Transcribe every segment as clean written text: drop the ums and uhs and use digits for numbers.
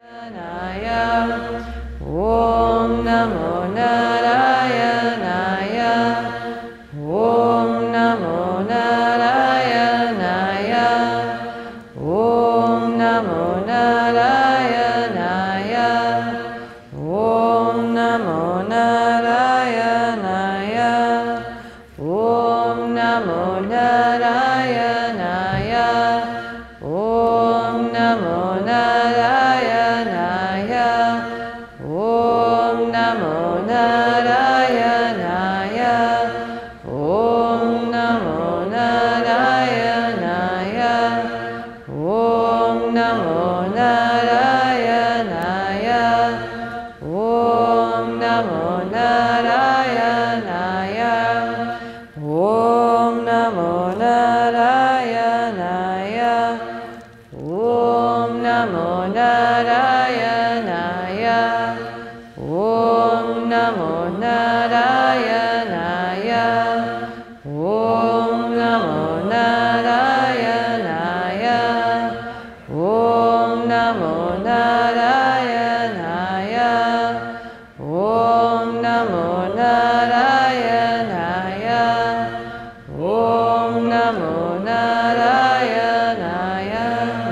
Om Namo Narayanaya. Om Namo Narayanaya. Om Namo Narayanaya. Om Namo Narayanaya. Om Namo Narayanaya. Om Namo Narayanaya. Om Namo Narayanaya. Om Namo Narayanaya. Om Namo Narayanaya. Om Namo Narayanaya. Om Namo Narayanaya. Om Namo Narayanaya. Om Namo Narayanaya. Om Namo Narayanaya. Om Namo Narayanaya. Om Namo Narayanaya. Om Namo Narayanaya.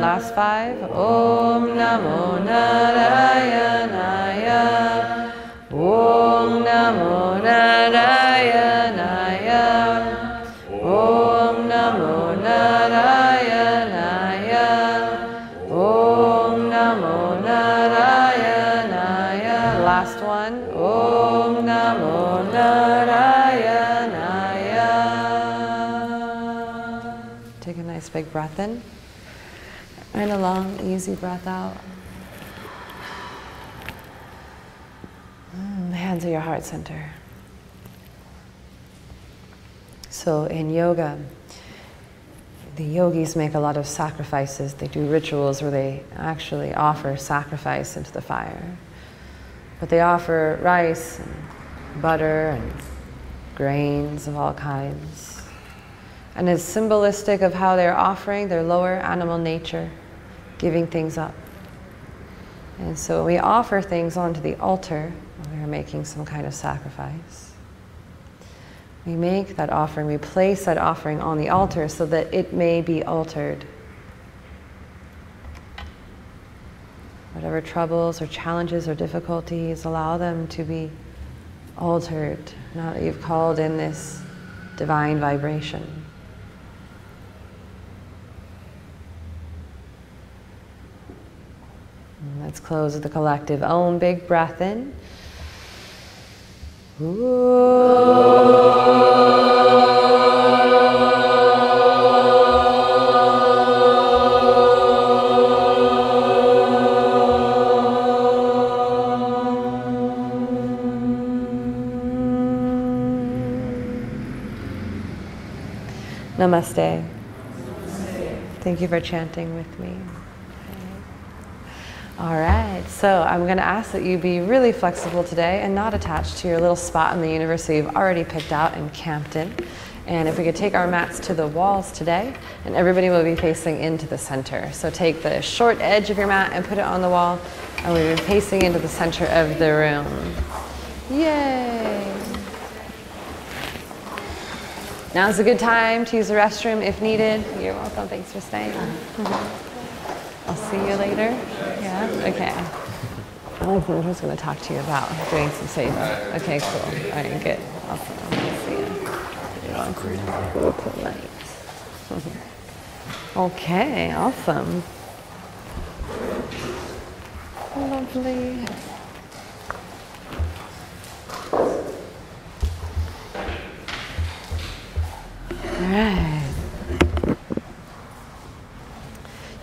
Last 5. Om Namo Narayanaya. Om Namo Narayanaya. Om Namo Narayanaya. Om Namo Narayanaya. Last one. Om Namo Narayanaya. Take a nice big breath in. And a long, easy breath out. Hands at your heart center. So in yoga, the yogis make a lot of sacrifices. They do rituals where they actually offer sacrifice into the fire. But they offer rice and butter and grains of all kinds. And it's symbolistic of how they're offering their lower animal nature, giving things up. And so when we offer things onto the altar, we are making some kind of sacrifice. We make that offering, we place that offering on the altar so that it may be altered. Whatever troubles or challenges or difficulties, allow them to be altered, now that you've called in this divine vibration. And let's close with the collective Om. Big breath in. Namaste. Thank you for chanting with me. All right, so I'm going to ask that you be really flexible today and not attached to your little spot in the universe that you've already picked out and camped in. And if we could take our mats to the walls today, and everybody will be facing into the center. So take the short edge of your mat and put it on the wall, and we'll be facing into the center of the room. Yay! Now's a good time to use the restroom if needed. You're welcome, thanks for staying. I'll see you later. Yeah? Okay. I'm just going to talk to you about doing some saving. Okay, cool. All right, good. Awesome. I'll see you. Okay, awesome. Lovely. All right.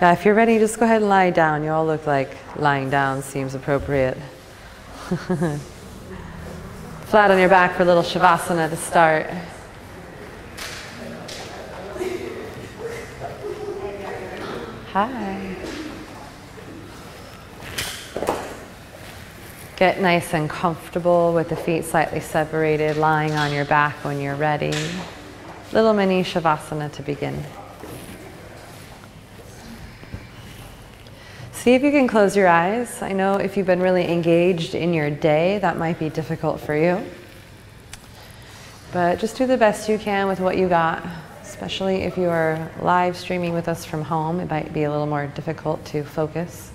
Yeah, if you're ready, just go ahead and lie down. You all look like lying down seems appropriate. Flat on your back for a little Shavasana to start. Hi. Get nice and comfortable with the feet slightly separated, lying on your back when you're ready. Little mini Shavasana to begin. See if you can close your eyes. I know if you've been really engaged in your day, that might be difficult for you. But just do the best you can with what you got, especially if you are live streaming with us from home. It might be a little more difficult to focus.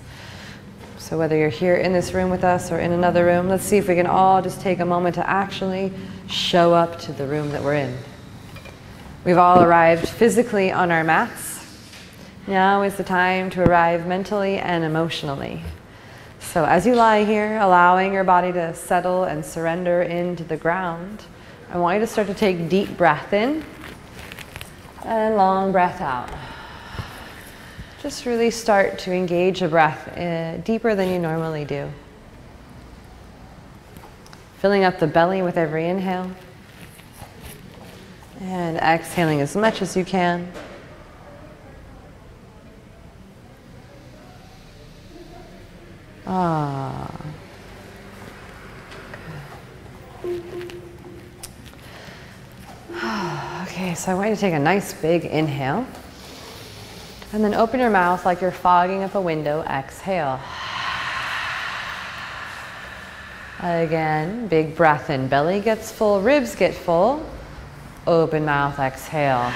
So whether you're here in this room with us or in another room, let's see if we can all just take a moment to actually show up to the room that we're in. We've all arrived physically on our mats. Now is the time to arrive mentally and emotionally. So as you lie here, allowing your body to settle and surrender into the ground, I want you to start to take deep breath in and long breath out. Just really start to engage a breath deeper than you normally do. Filling up the belly with every inhale and exhaling as much as you can. Okay, so I want you to take a nice big inhale and then open your mouth like you're fogging up a window. Exhale. Again, big breath in. Belly gets full, ribs get full. Open mouth, exhale.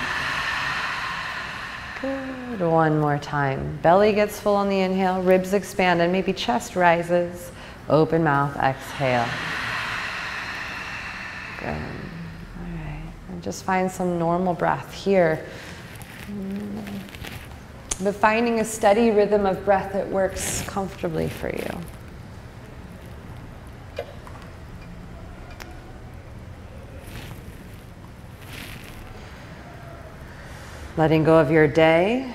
Good. One more time. Belly gets full on the inhale, ribs expand, and maybe chest rises. Open mouth, exhale. Good. All right. And just find some normal breath here. But finding a steady rhythm of breath that works comfortably for you. Letting go of your day,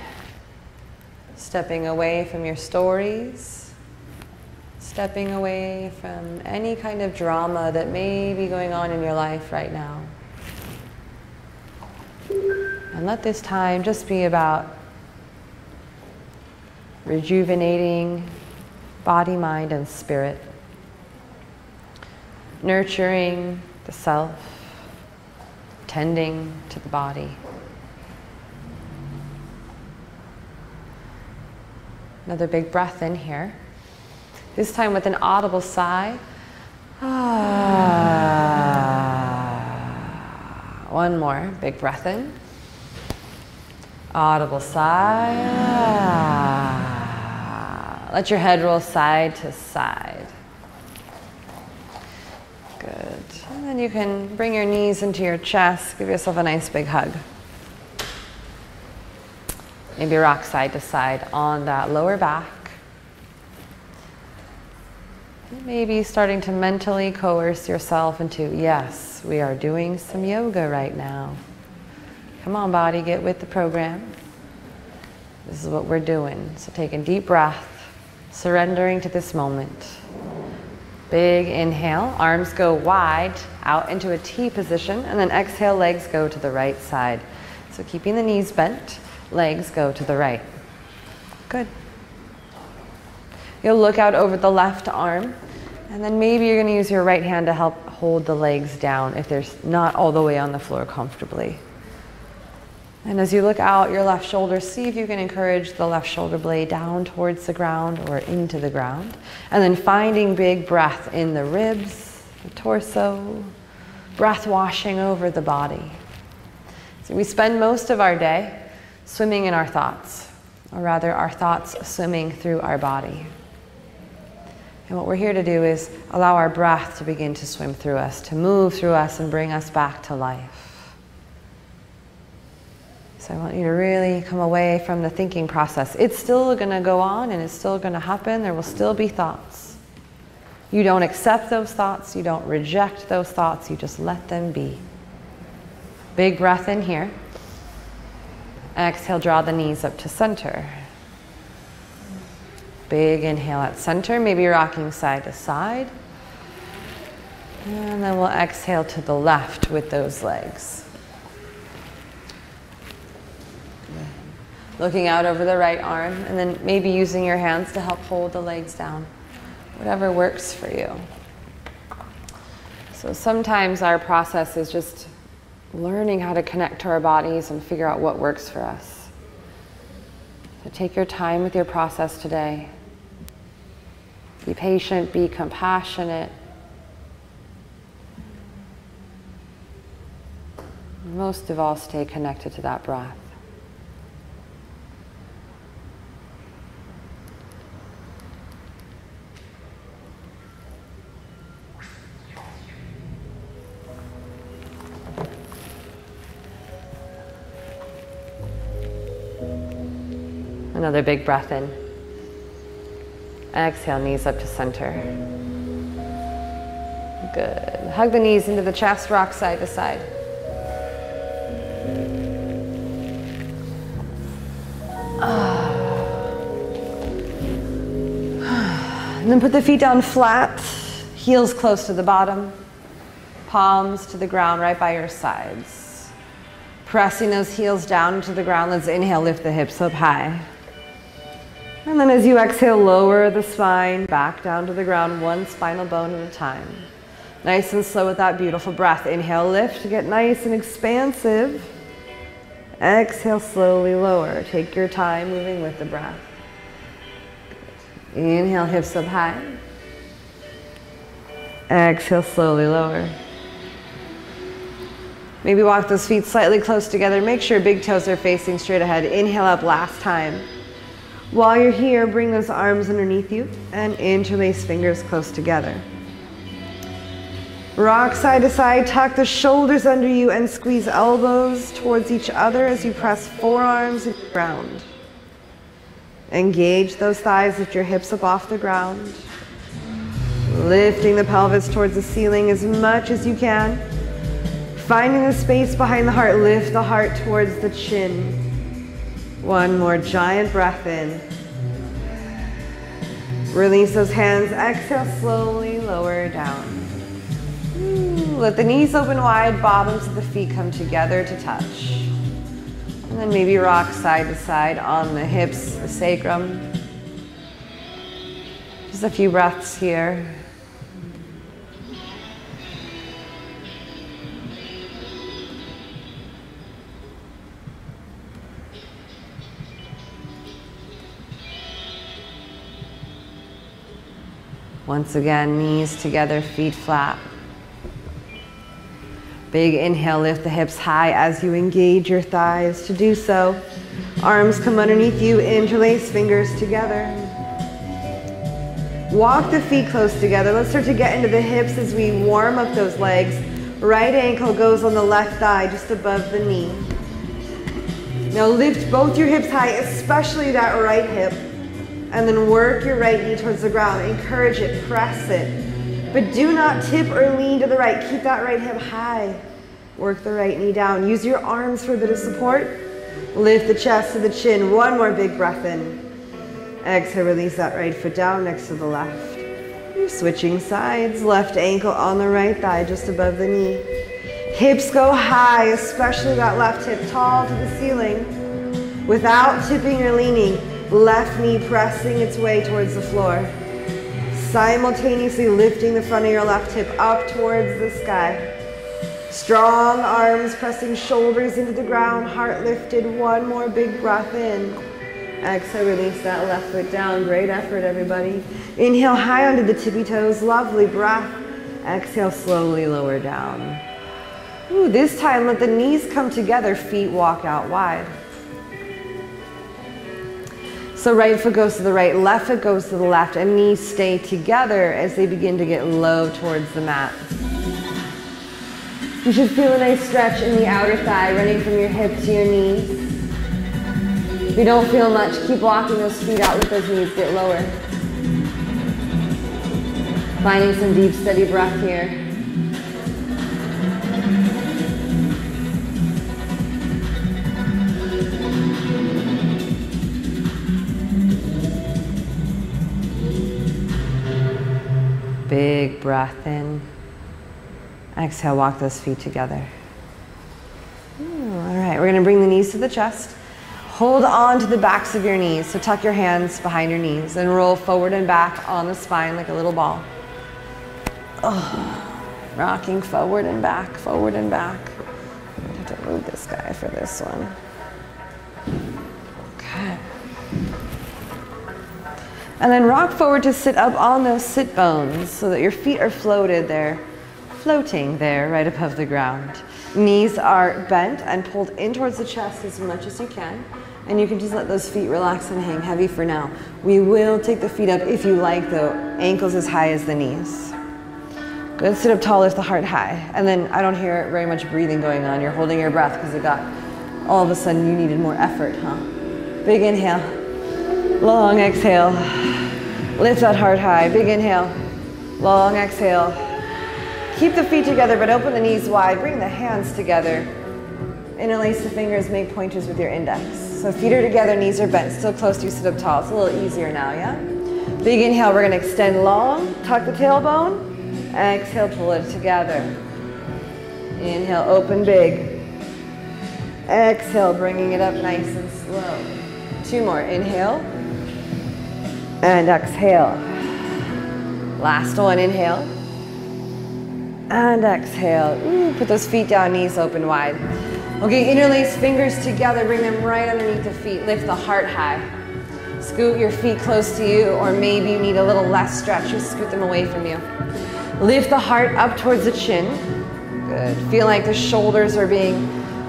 stepping away from your stories, stepping away from any kind of drama that may be going on in your life right now. And let this time just be about rejuvenating body, mind, and spirit, nurturing the self, tending to the body. Another big breath in here. This time with an audible sigh. One more big breath in. Audible sigh. Let your head roll side to side. Good. And then you can bring your knees into your chest. Give yourself a nice big hug. Maybe rock side to side on that lower back. Maybe starting to mentally coerce yourself into, yes, we are doing some yoga right now. Come on, body, get with the program. This is what we're doing. So take a deep breath, surrendering to this moment. Big inhale, arms go wide out into a T position, and then exhale, legs go to the right side. So keeping the knees bent. Legs go to the right. Good. You'll look out over the left arm, and then maybe you're going to use your right hand to help hold the legs down if they're not all the way on the floor comfortably. And as you look out your left shoulder, see if you can encourage the left shoulder blade down towards the ground or into the ground. And then finding big breath in the ribs, the torso, breath washing over the body. So we spend most of our day swimming in our thoughts, or rather our thoughts swimming through our body. And what we're here to do is allow our breath to begin to swim through us, to move through us and bring us back to life. So I want you to really come away from the thinking process. It's still going to go on and it's still going to happen. There will still be thoughts. You don't accept those thoughts. You don't reject those thoughts. You just let them be. Big breath in here. Exhale, draw the knees up to center. Big inhale at center, maybe rocking side to side. And then we'll exhale to the left with those legs. Looking out over the right arm, and then maybe using your hands to help hold the legs down. Whatever works for you. So sometimes our process is just learning how to connect to our bodies and figure out what works for us. So take your time with your process today. Be patient, be compassionate. Most of all, stay connected to that breath. Another big breath in. Exhale, knees up to center. Good. Hug the knees into the chest, rock side to side. And then put the feet down flat, heels close to the bottom, palms to the ground right by your sides. Pressing those heels down into the ground, let's inhale, lift the hips up high. And then as you exhale, lower the spine back down to the ground, one spinal bone at a time. Nice and slow with that beautiful breath. Inhale, lift, get nice and expansive. Exhale, slowly lower. Take your time moving with the breath. Inhale, hips up high. Exhale, slowly lower. Maybe walk those feet slightly close together. Make sure big toes are facing straight ahead. Inhale up last time. While you're here, bring those arms underneath you and interlace fingers close together. Rock side to side, tuck the shoulders under you and squeeze elbows towards each other as you press forearms into the ground. Engage those thighs, lift your hips up off the ground. Lifting the pelvis towards the ceiling as much as you can. Finding the space behind the heart, lift the heart towards the chin. One more giant breath in. Release those hands, exhale, slowly lower down. Let the knees open wide, bottoms of the feet come together to touch. And then maybe rock side to side on the hips, the sacrum. Just a few breaths here. Once again, knees together, feet flat. Big inhale, lift the hips high as you engage your thighs. To do so, arms come underneath you, interlace fingers together. Walk the feet close together. Let's start to get into the hips as we warm up those legs. Right ankle goes on the left thigh, just above the knee. Now lift both your hips high, especially that right hip. And then work your right knee towards the ground. Encourage it, press it. But do not tip or lean to the right. Keep that right hip high. Work the right knee down. Use your arms for a bit of support. Lift the chest to the chin. One more big breath in. Exhale, release that right foot down next to the left. You're switching sides. Left ankle on the right thigh, just above the knee. Hips go high, especially that left hip tall to the ceiling. Without tipping or leaning. Left knee pressing its way towards the floor. Simultaneously lifting the front of your left hip up towards the sky. Strong arms pressing shoulders into the ground, heart lifted. One more big breath in. Exhale, release that left foot down. Great effort, everybody. Inhale high onto the tippy toes. Lovely breath. Exhale, slowly lower down. Ooh, this time let the knees come together, feet walk out wide. So right foot goes to the right, left foot goes to the left, and knees stay together as they begin to get low towards the mat. You should feel a nice stretch in the outer thigh, running from your hip to your knees. If you don't feel much, keep walking those feet out, let those knees get lower. Finding some deep, steady breath here. Big breath in. Exhale, walk those feet together. All right, we're gonna bring the knees to the chest. Hold on to the backs of your knees. So tuck your hands behind your knees and roll forward and back on the spine like a little ball. Oh, rocking forward and back, forward and back. I have to move this guy for this one. Okay. And then rock forward to sit up on those sit bones so that your feet are floating there right above the ground. Knees are bent and pulled in towards the chest as much as you can. And you can just let those feet relax and hang heavy for now. We will take the feet up if you like though, ankles as high as the knees. Good, sit up tall, lift the heart high. And then I don't hear very much breathing going on. You're holding your breath because it got, all of a sudden you needed more effort, huh? Big inhale, long exhale. Lift that heart high, big inhale, long exhale. Keep the feet together but open the knees wide. Bring the hands together. Interlace the fingers, make pointers with your index. So feet are together, knees are bent, still close to you, sit up tall. It's a little easier now, yeah? Big inhale, we're gonna extend long, tuck the tailbone. Exhale, pull it together. Inhale, open big. Exhale, bringing it up nice and slow. 2 more, inhale. And exhale. Last one, inhale. And exhale. Ooh, put those feet down, knees open wide. Okay, interlace fingers together, bring them right underneath the feet. Lift the heart high. Scoot your feet close to you, or maybe you need a little less stretch. Just scoot them away from you. Lift the heart up towards the chin. Good. Feel like the shoulders are being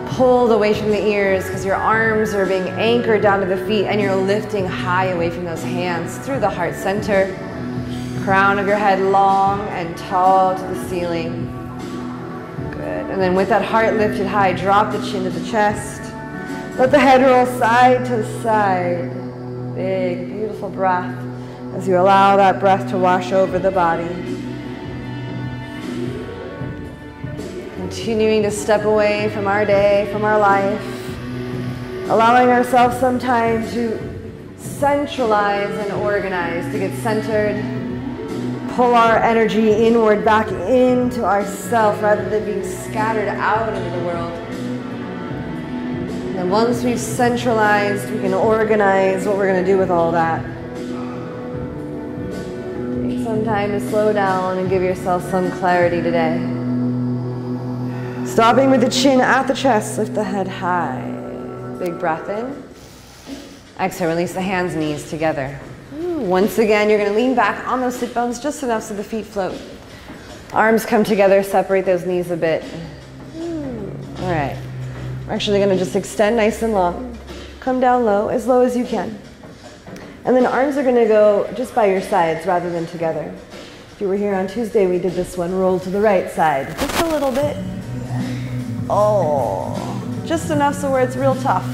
pulled away from the ears because your arms are being anchored down to the feet and you're lifting high away from those hands through the heart center. Crown of your head long and tall to the ceiling. Good. And then with that heart lifted high, drop the chin to the chest. Let the head roll side to side. Big, beautiful breath as you allow that breath to wash over the body. Continuing to step away from our day, from our life. Allowing ourselves some time to centralize and organize, to get centered. Pull our energy inward, back into ourself rather than being scattered out into the world. And once we've centralized, we can organize what we're going to do with all that. Take some time to slow down and give yourself some clarity today. Stopping with the chin at the chest, lift the head high. Big breath in. Exhale, release the hands, knees together. Once again, you're going to lean back on those sit bones just enough so the feet float. Arms come together, separate those knees a bit. All right. We're actually going to just extend nice and long. Come down low as you can. And then arms are going to go just by your sides rather than together. If you were here on Tuesday, we did this one. Roll to the right side. Just a little bit. Oh, just enough so where it's real tough.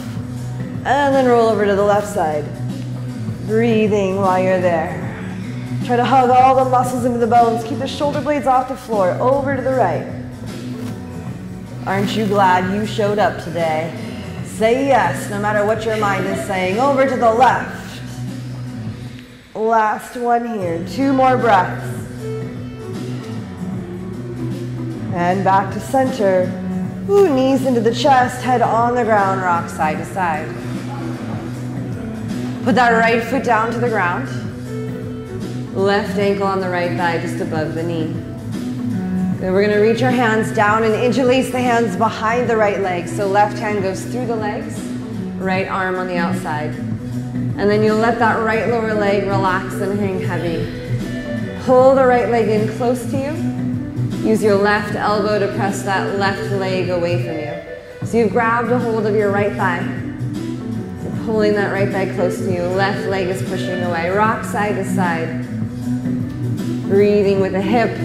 And then roll over to the left side. Breathing while you're there. Try to hug all the muscles into the bones. Keep the shoulder blades off the floor. Over to the right. Aren't you glad you showed up today? Say yes, no matter what your mind is saying. Over to the left. Last one here. 2 more breaths. And back to center. Ooh, knees into the chest, head on the ground, rock side to side. Put that right foot down to the ground. Left ankle on the right thigh, just above the knee. Then we're going to reach our hands down and interlace the hands behind the right leg. So left hand goes through the legs, right arm on the outside. And then you'll let that right lower leg relax and hang heavy. Pull the right leg in close to you. Use your left elbow to press that left leg away from you. So you've grabbed a hold of your right thigh. You're pulling that right thigh close to you. Left leg is pushing away. Rock side to side. Breathing with the hip.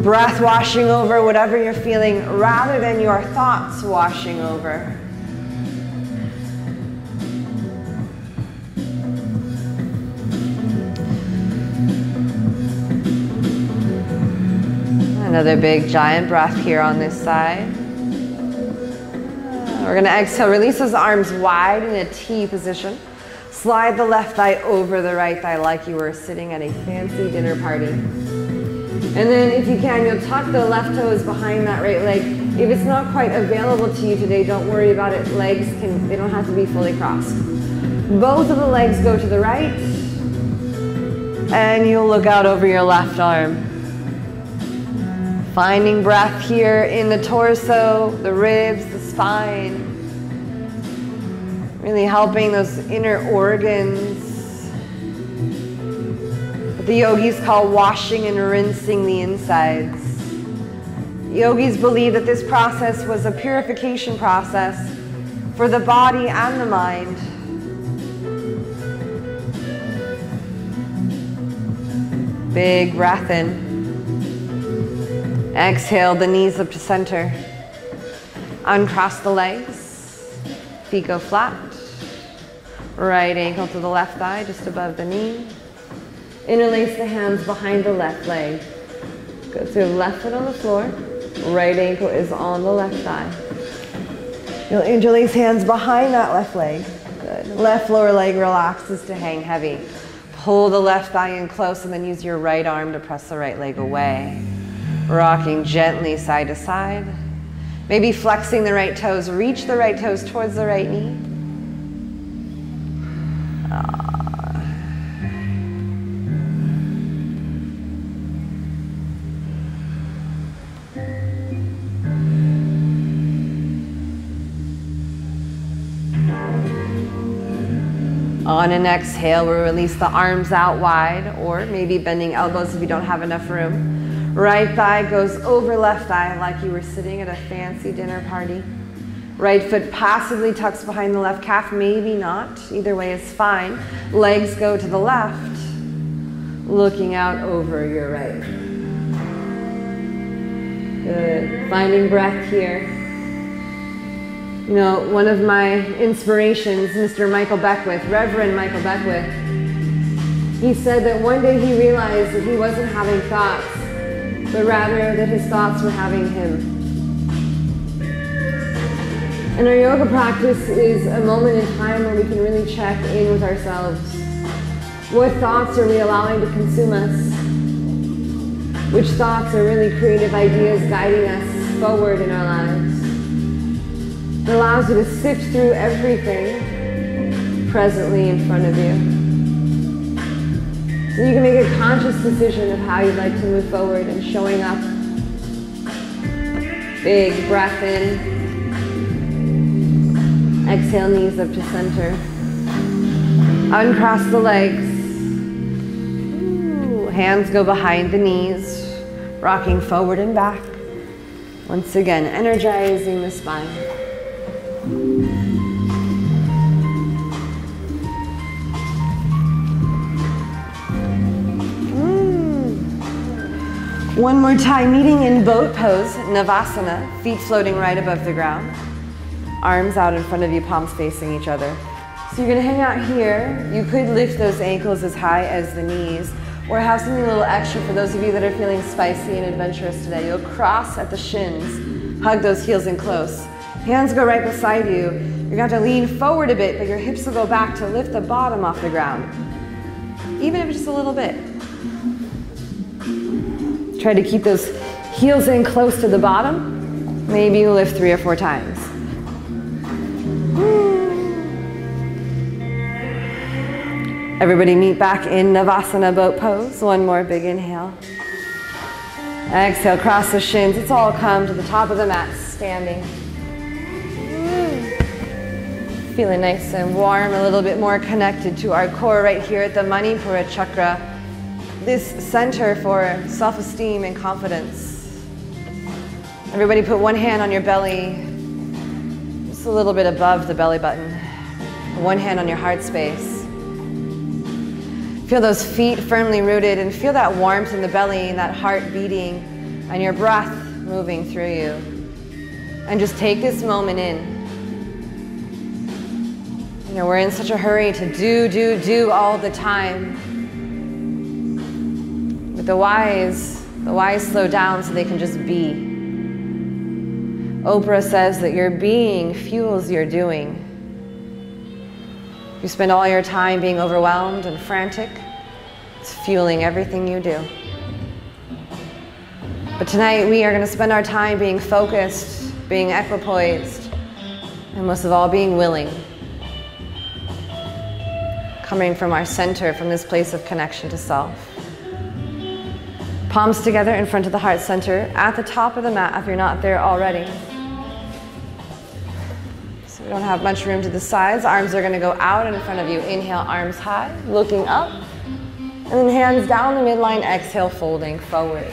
Breath washing over whatever you're feeling rather than your thoughts washing over. Another big giant breath here on this side. We're going to exhale, release those arms wide in a T position. Slide the left thigh over the right thigh like you were sitting at a fancy dinner party. And then if you can, you'll tuck the left toes behind that right leg. If it's not quite available to you today, don't worry about it. Legs they don't have to be fully crossed. Both of the legs go to the right. And you'll look out over your left arm. Finding breath here in the torso, the ribs, the spine. Really helping those inner organs the yogis call washing and rinsing the insides. Yogis believe that this process was a purification process for the body and the mind. Big breath in. Exhale the knees up to center. Uncross the legs. Feet go flat. Right ankle to the left thigh, just above the knee. Interlace the hands behind the left leg. Go through left foot on the floor. Right ankle is on the left thigh. You'll interlace hands behind that left leg. Good. Left lower leg relaxes to hang heavy. Pull the left thigh in close and then use your right arm to press the right leg away. Rocking gently side to side. Maybe flexing the right toes. Reach the right toes towards the right knee. On an exhale, we'll release the arms out wide, or maybe bending elbows if you don't have enough room. Right thigh goes over left thigh like you were sitting at a fancy dinner party. Right foot passively tucks behind the left calf, maybe not. Either way is fine. Legs go to the left, looking out over your right. Good. Finding breath here. You know, one of my inspirations, Mr. Michael Beckwith, Reverend Michael Beckwith, he said that one day he realized that he wasn't having thoughts, but rather that his thoughts were having him. And our yoga practice is a moment in time where we can really check in with ourselves. What thoughts are we allowing to consume us? Which thoughts are really creative ideas guiding us forward in our lives? It allows you to sift through everything presently in front of you. So you can make a conscious decision of how you'd like to move forward and showing up. Big breath in. Exhale, knees up to center. Uncross the legs. Ooh, hands go behind the knees, rocking forward and back. Once again, energizing the spine. One more time, meeting in boat pose, Navasana, feet floating right above the ground. Arms out in front of you, palms facing each other. So you're gonna hang out here. You could lift those ankles as high as the knees, or have something a little extra for those of you that are feeling spicy and adventurous today. You'll cross at the shins, hug those heels in close. Hands go right beside you. You're gonna have to lean forward a bit, but your hips will go back to lift the bottom off the ground. Even if it's just a little bit. Try to keep those heels in close to the bottom. Maybe you lift 3 or 4 times. Everybody meet back in Navasana boat pose. One more big inhale. Exhale, cross the shins. Let's all come to the top of the mat, standing. Feeling nice and warm, a little bit more connected to our core right here at the Manipura chakra. This center for self-esteem and confidence. Everybody put one hand on your belly, just a little bit above the belly button. One hand on your heart space. Feel those feet firmly rooted and feel that warmth in the belly and that heart beating and your breath moving through you. And just take this moment in. You know, we're in such a hurry to do all the time. But the wise slow down so they can just be. Oprah says that your being fuels your doing. You spend all your time being overwhelmed and frantic. It's fueling everything you do. But tonight we are going to spend our time being focused, being equipoised, and most of all being willing. Coming from our center, from this place of connection to self. Palms together in front of the heart center, at the top of the mat if you're not there already. So we don't have much room to the sides. Arms are going to go out in front of you. Inhale, arms high, looking up. And then hands down the midline, exhale, folding forward.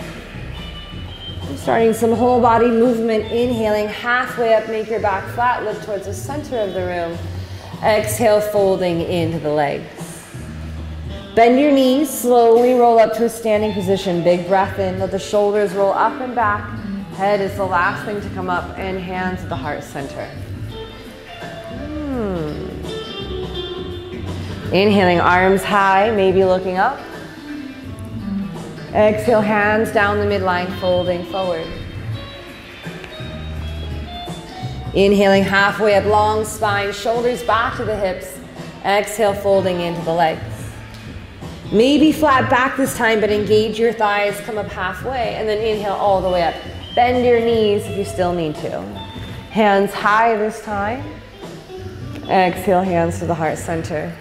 Starting some whole body movement, inhaling halfway up, make your back flat, look towards the center of the room. Exhale, folding into the legs. Bend your knees, slowly roll up to a standing position. Big breath in, let the shoulders roll up and back. Head is the last thing to come up, and hands at the heart center. Inhaling, arms high, maybe looking up. Exhale, hands down the midline, folding forward. Inhaling, halfway up, long spine, shoulders back to the hips. Exhale, folding into the legs. Maybe flat back this time, but engage your thighs, come up halfway, and then inhale all the way up. Bend your knees if you still need to. Hands high this time. Exhale, hands to the heart center.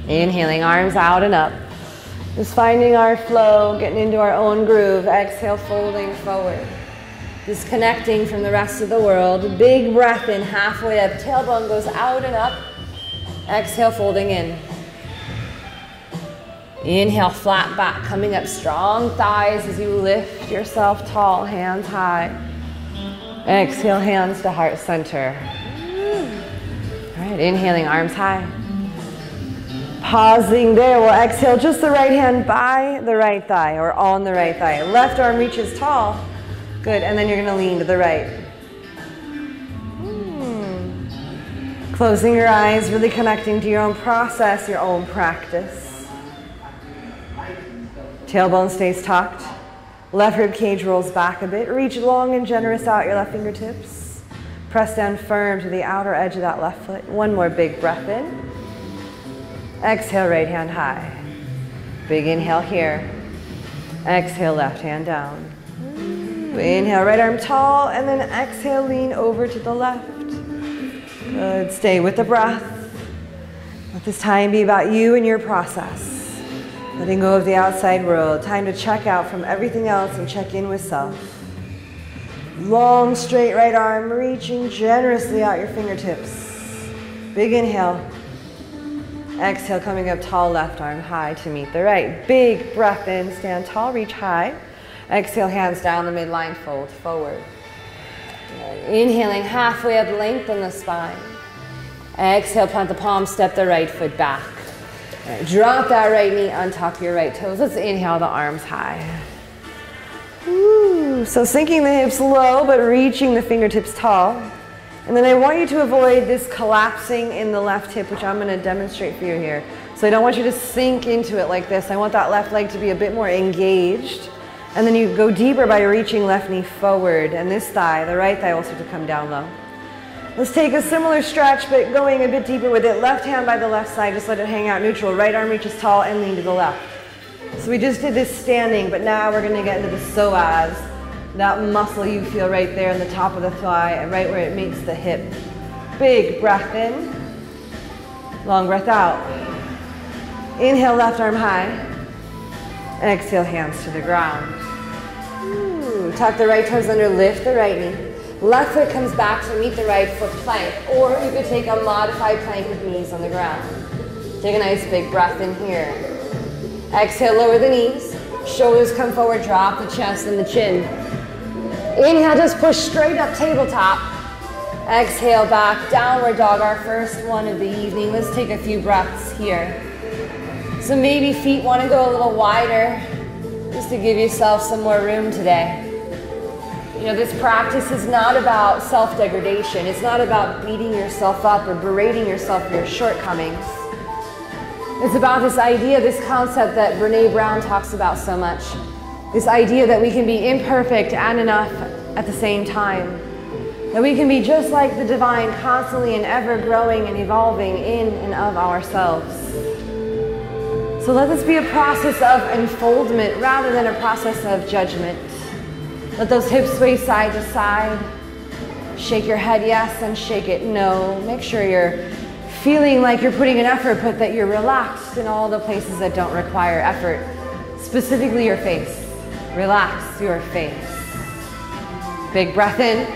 Inhaling, arms out and up. Just finding our flow, getting into our own groove. Exhale, folding forward. Disconnecting from the rest of the world. Big breath in, halfway up. Tailbone goes out and up. Exhale, folding in. Inhale, flat back, coming up, strong thighs as you lift yourself tall, hands high. Exhale, hands to heart center. All right, inhaling, arms high. Pausing there, we'll exhale just the right hand by the right thigh or on the right thigh. Left arm reaches tall. Good, and then you're gonna lean to the right. Closing your eyes, really connecting to your own process, your own practice. Tailbone stays tucked. Left rib cage rolls back a bit. Reach long and generous out your left fingertips. Press down firm to the outer edge of that left foot. One more big breath in. Exhale, right hand high. Big inhale here. Exhale, left hand down. Inhale, right arm tall, and then exhale, lean over to the left. Good, stay with the breath. Let this time be about you and your process. Letting go of the outside world. Time to check out from everything else and check in with self. Long, straight right arm, reaching generously out your fingertips. Big inhale. Exhale, coming up tall, left arm high to meet the right. Big breath in, stand tall, reach high. Exhale, hands down the midline, fold forward. Inhaling, halfway up, lengthen the spine. Exhale, plant the palm, step the right foot back. Right, drop that right knee, untuck your right toes. Let's inhale the arms high. So sinking the hips low, but reaching the fingertips tall. And then I want you to avoid this collapsing in the left hip, which I'm going to demonstrate for you here. So I don't want you to sink into it like this. I want that left leg to be a bit more engaged. And then you go deeper by reaching left knee forward. And this thigh, the right thigh, will start to come down low. Let's take a similar stretch, but going a bit deeper with it. Left hand by the left side, just let it hang out neutral. Right arm reaches tall and lean to the left. So we just did this standing, but now we're going to get into the psoas. That muscle you feel right there in the top of the thigh, right where it meets the hip. Big breath in. Long breath out. Inhale, left arm high. Exhale, hands to the ground. Tuck the right toes under, lift the right knee. Left foot comes back to meet the right foot plank, or you could take a modified plank with knees on the ground. Take a nice big breath in here. Exhale, lower the knees. Shoulders come forward, drop the chest and the chin. Inhale, just push straight up, tabletop. Exhale, back, downward dog, our first one of the evening. Let's take a few breaths here. So maybe feet want to go a little wider, just to give yourself some more room today. You know, this practice is not about self-degradation. It's not about beating yourself up or berating yourself for your shortcomings. It's about this idea, this concept that Brené Brown talks about so much. This idea that we can be imperfect and enough at the same time. That we can be just like the divine, constantly and ever growing and evolving in and of ourselves. So let this be a process of unfoldment rather than a process of judgment. Let those hips sway side to side. Shake your head yes and shake it no. Make sure you're feeling like you're putting an effort, but that you're relaxed in all the places that don't require effort. Specifically your face. Relax your face. Big breath in.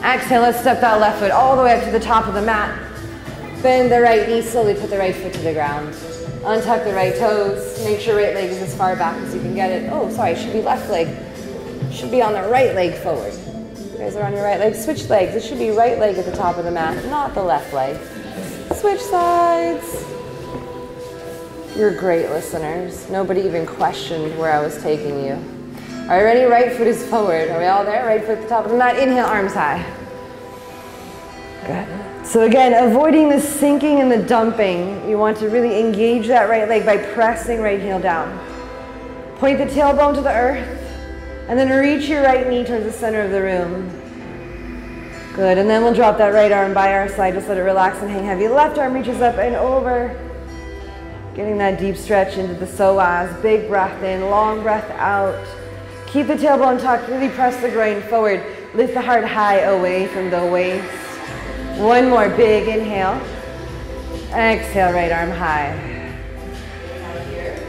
Exhale, let's step that left foot all the way up to the top of the mat. Bend the right knee, slowly put the right foot to the ground. Untuck the right toes. Make sure right leg is as far back as you can get it. Oh, sorry, it should be left leg. Should be on the right leg forward. You guys are on your right leg. Switch legs. It should be right leg at the top of the mat, not the left leg. Switch sides. You're great listeners. Nobody even questioned where I was taking you. Are you ready? Right foot is forward. Are we all there? Right foot at the top of the mat. Inhale, arms high. Good. So again, avoiding the sinking and the dumping. You want to really engage that right leg by pressing right heel down. Point the tailbone to the earth. And then reach your right knee towards the center of the room. Good, and then we'll drop that right arm by our side. Just let it relax and hang heavy. Left arm reaches up and over. Getting that deep stretch into the psoas. Big breath in, long breath out. Keep the tailbone tucked, really press the groin forward. Lift the heart high away from the waist. One more big inhale. Exhale, right arm high. Out here.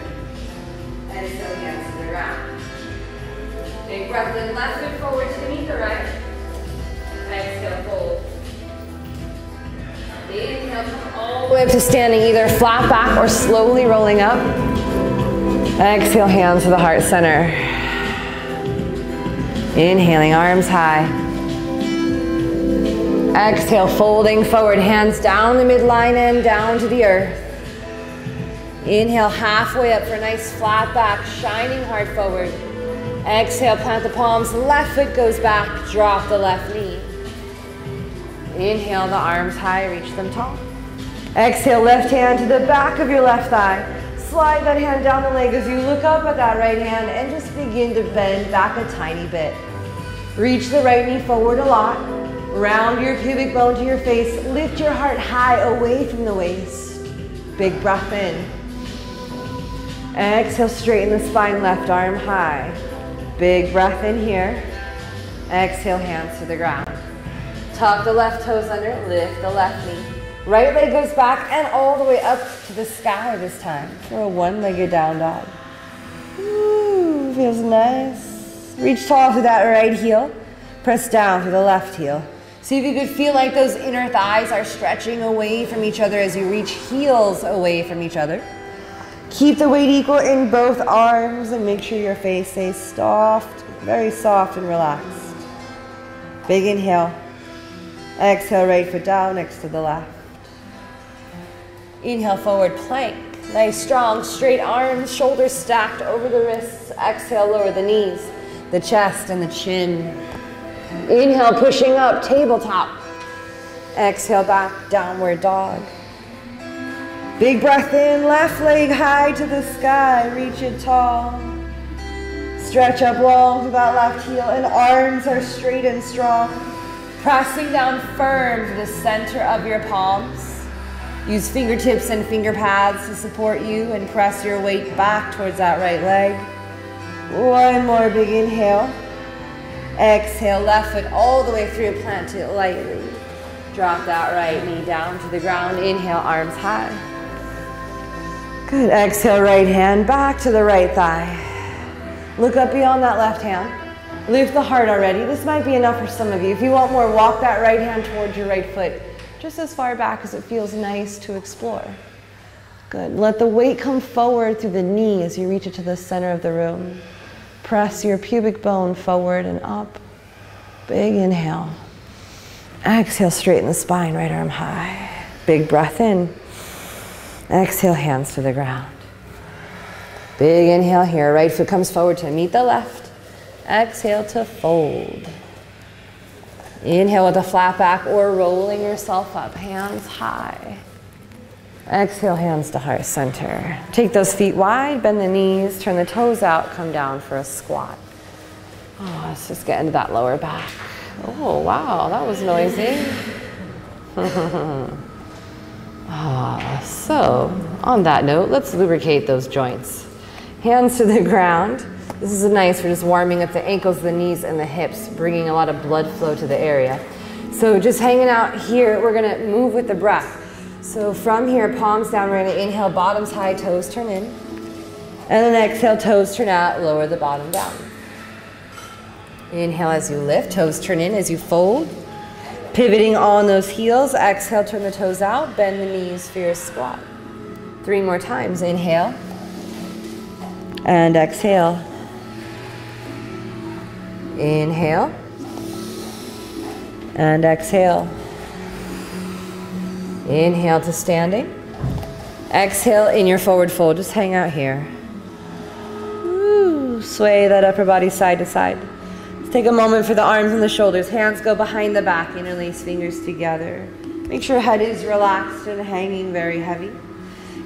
Exhale, hands to the ground. Big breath in, left foot forward to meet the right. Exhale, fold. Inhale, come all the way up to standing, either flat back or slowly rolling up. Exhale, hands to the heart center. Inhaling, arms high. Exhale, folding forward, hands down the midline and down to the earth. Inhale, halfway up for a nice flat back, shining heart forward. Exhale, plant the palms, left foot goes back, drop the left knee. Inhale, the arms high, reach them tall. Exhale, left hand to the back of your left thigh. Slide that hand down the leg as you look up at that right hand and just begin to bend back a tiny bit. Reach the right knee forward a lot. Round your pubic bone to your face. Lift your heart high away from the waist. Big breath in. Exhale, straighten the spine, left arm high. Big breath in here. Exhale, hands to the ground. Tuck the left toes under, lift the left knee. Right leg goes back and all the way up to the sky this time for a one-legged down dog. Ooh, feels nice. Reach tall through that right heel. Press down through the left heel. See if you could feel like those inner thighs are stretching away from each other as you reach heels away from each other. Keep the weight equal in both arms and make sure your face stays soft, very soft and relaxed. Big inhale. Exhale, right foot down next to the left. Inhale, forward plank. Nice, strong, straight arms, shoulders stacked over the wrists. Exhale, lower the knees, the chest, and the chin. Inhale, pushing up, tabletop. Exhale, back, downward dog. Big breath in, left leg high to the sky, reach it tall. Stretch up long through that left heel, and arms are straight and strong. Pressing down firm to the center of your palms. Use fingertips and finger pads to support you and press your weight back towards that right leg. One more big inhale. Exhale, left foot all the way through, plant it lightly. Drop that right knee down to the ground. Inhale, arms high. Good, exhale, right hand back to the right thigh. Look up beyond that left hand. Lift the heart already. This might be enough for some of you. If you want more, walk that right hand towards your right foot, just as far back as it feels nice to explore. Good. Let the weight come forward through the knee as you reach it to the center of the room. Press your pubic bone forward and up. Big inhale. Exhale, straighten the spine, right arm high. Big breath in. Exhale, hands to the ground. Big inhale here. Right foot comes forward to meet the left. Exhale to fold. Inhale with a flat back or rolling yourself up, hands high. Exhale, hands to heart center. Take those feet wide, bend the knees, turn the toes out, come down for a squat. Oh, let's just get into that lower back. Oh, wow, that was noisy. So, on that note, let's lubricate those joints. Hands to the ground. This is nice for just warming up the ankles, the knees, and the hips, bringing a lot of blood flow to the area. So just hanging out here, we're gonna move with the breath. So from here, palms down, we're gonna inhale, bottoms high, toes turn in. And then exhale, toes turn out, lower the bottom down. Inhale as you lift, toes turn in as you fold. Pivoting on those heels, exhale, turn the toes out, bend the knees for your squat. 3 more times, inhale, and exhale. Inhale, and exhale. Inhale to standing. Exhale in your forward fold, just hang out here. Woo. Sway that upper body side to side. Let's take a moment for the arms and the shoulders. Hands go behind the back, interlace fingers together. Make sure head is relaxed and hanging very heavy.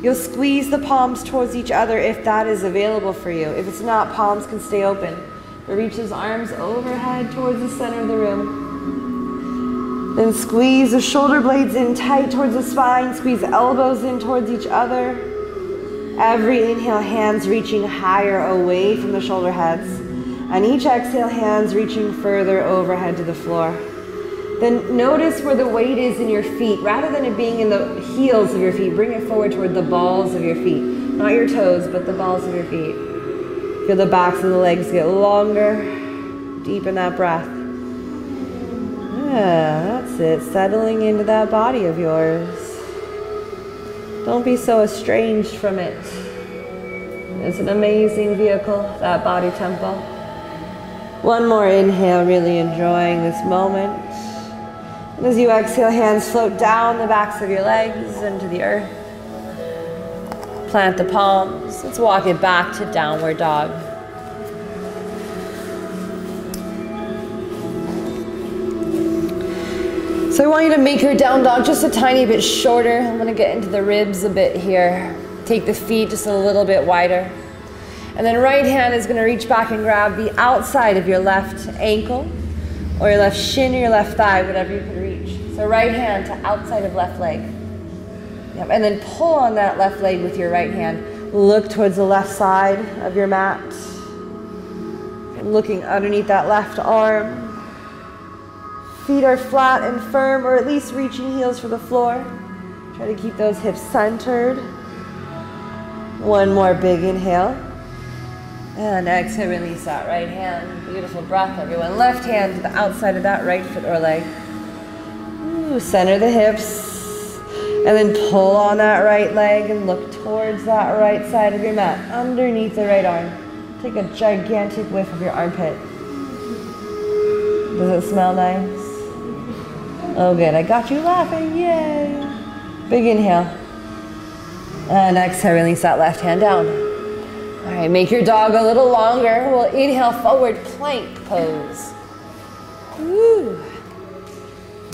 You'll squeeze the palms towards each other if that is available for you. If it's not, palms can stay open. But reach those arms overhead towards the center of the room. Then squeeze the shoulder blades in tight towards the spine. Squeeze elbows in towards each other. Every inhale, hands reaching higher away from the shoulder heads. And each exhale, hands reaching further overhead to the floor. Then notice where the weight is in your feet. Rather than it being in the heels of your feet, bring it forward toward the balls of your feet. Not your toes, but the balls of your feet. Feel the backs of the legs get longer. Deepen that breath. Yeah, that's it. Settling into that body of yours. Don't be so estranged from it. It's an amazing vehicle, that body temple. One more inhale, really enjoying this moment. And as you exhale, hands float down the backs of your legs into the earth. Plant the palms. Let's walk it back to downward dog. So I want you to make your down dog just a tiny bit shorter. I'm going to get into the ribs a bit here. Take the feet just a little bit wider. And then right hand is going to reach back and grab the outside of your left ankle or your left shin or your left thigh, whatever you can reach. So right hand to outside of left leg. Yep. And then pull on that left leg with your right hand. Look towards the left side of your mat. And looking underneath that left arm. Feet are flat and firm, or at least reaching heels for the floor. Try to keep those hips centered. One more big inhale. And exhale, release that right hand. Beautiful breath, everyone. Left hand to the outside of that right foot or leg. Ooh, center the hips. And then pull on that right leg and look towards that right side of your mat, underneath the right arm. Take a gigantic whiff of your armpit. Does it smell nice? Oh, good. I got you laughing. Yay. Big inhale. And exhale, release that left hand down. All right, make your dog a little longer. We'll inhale, forward plank pose. Woo.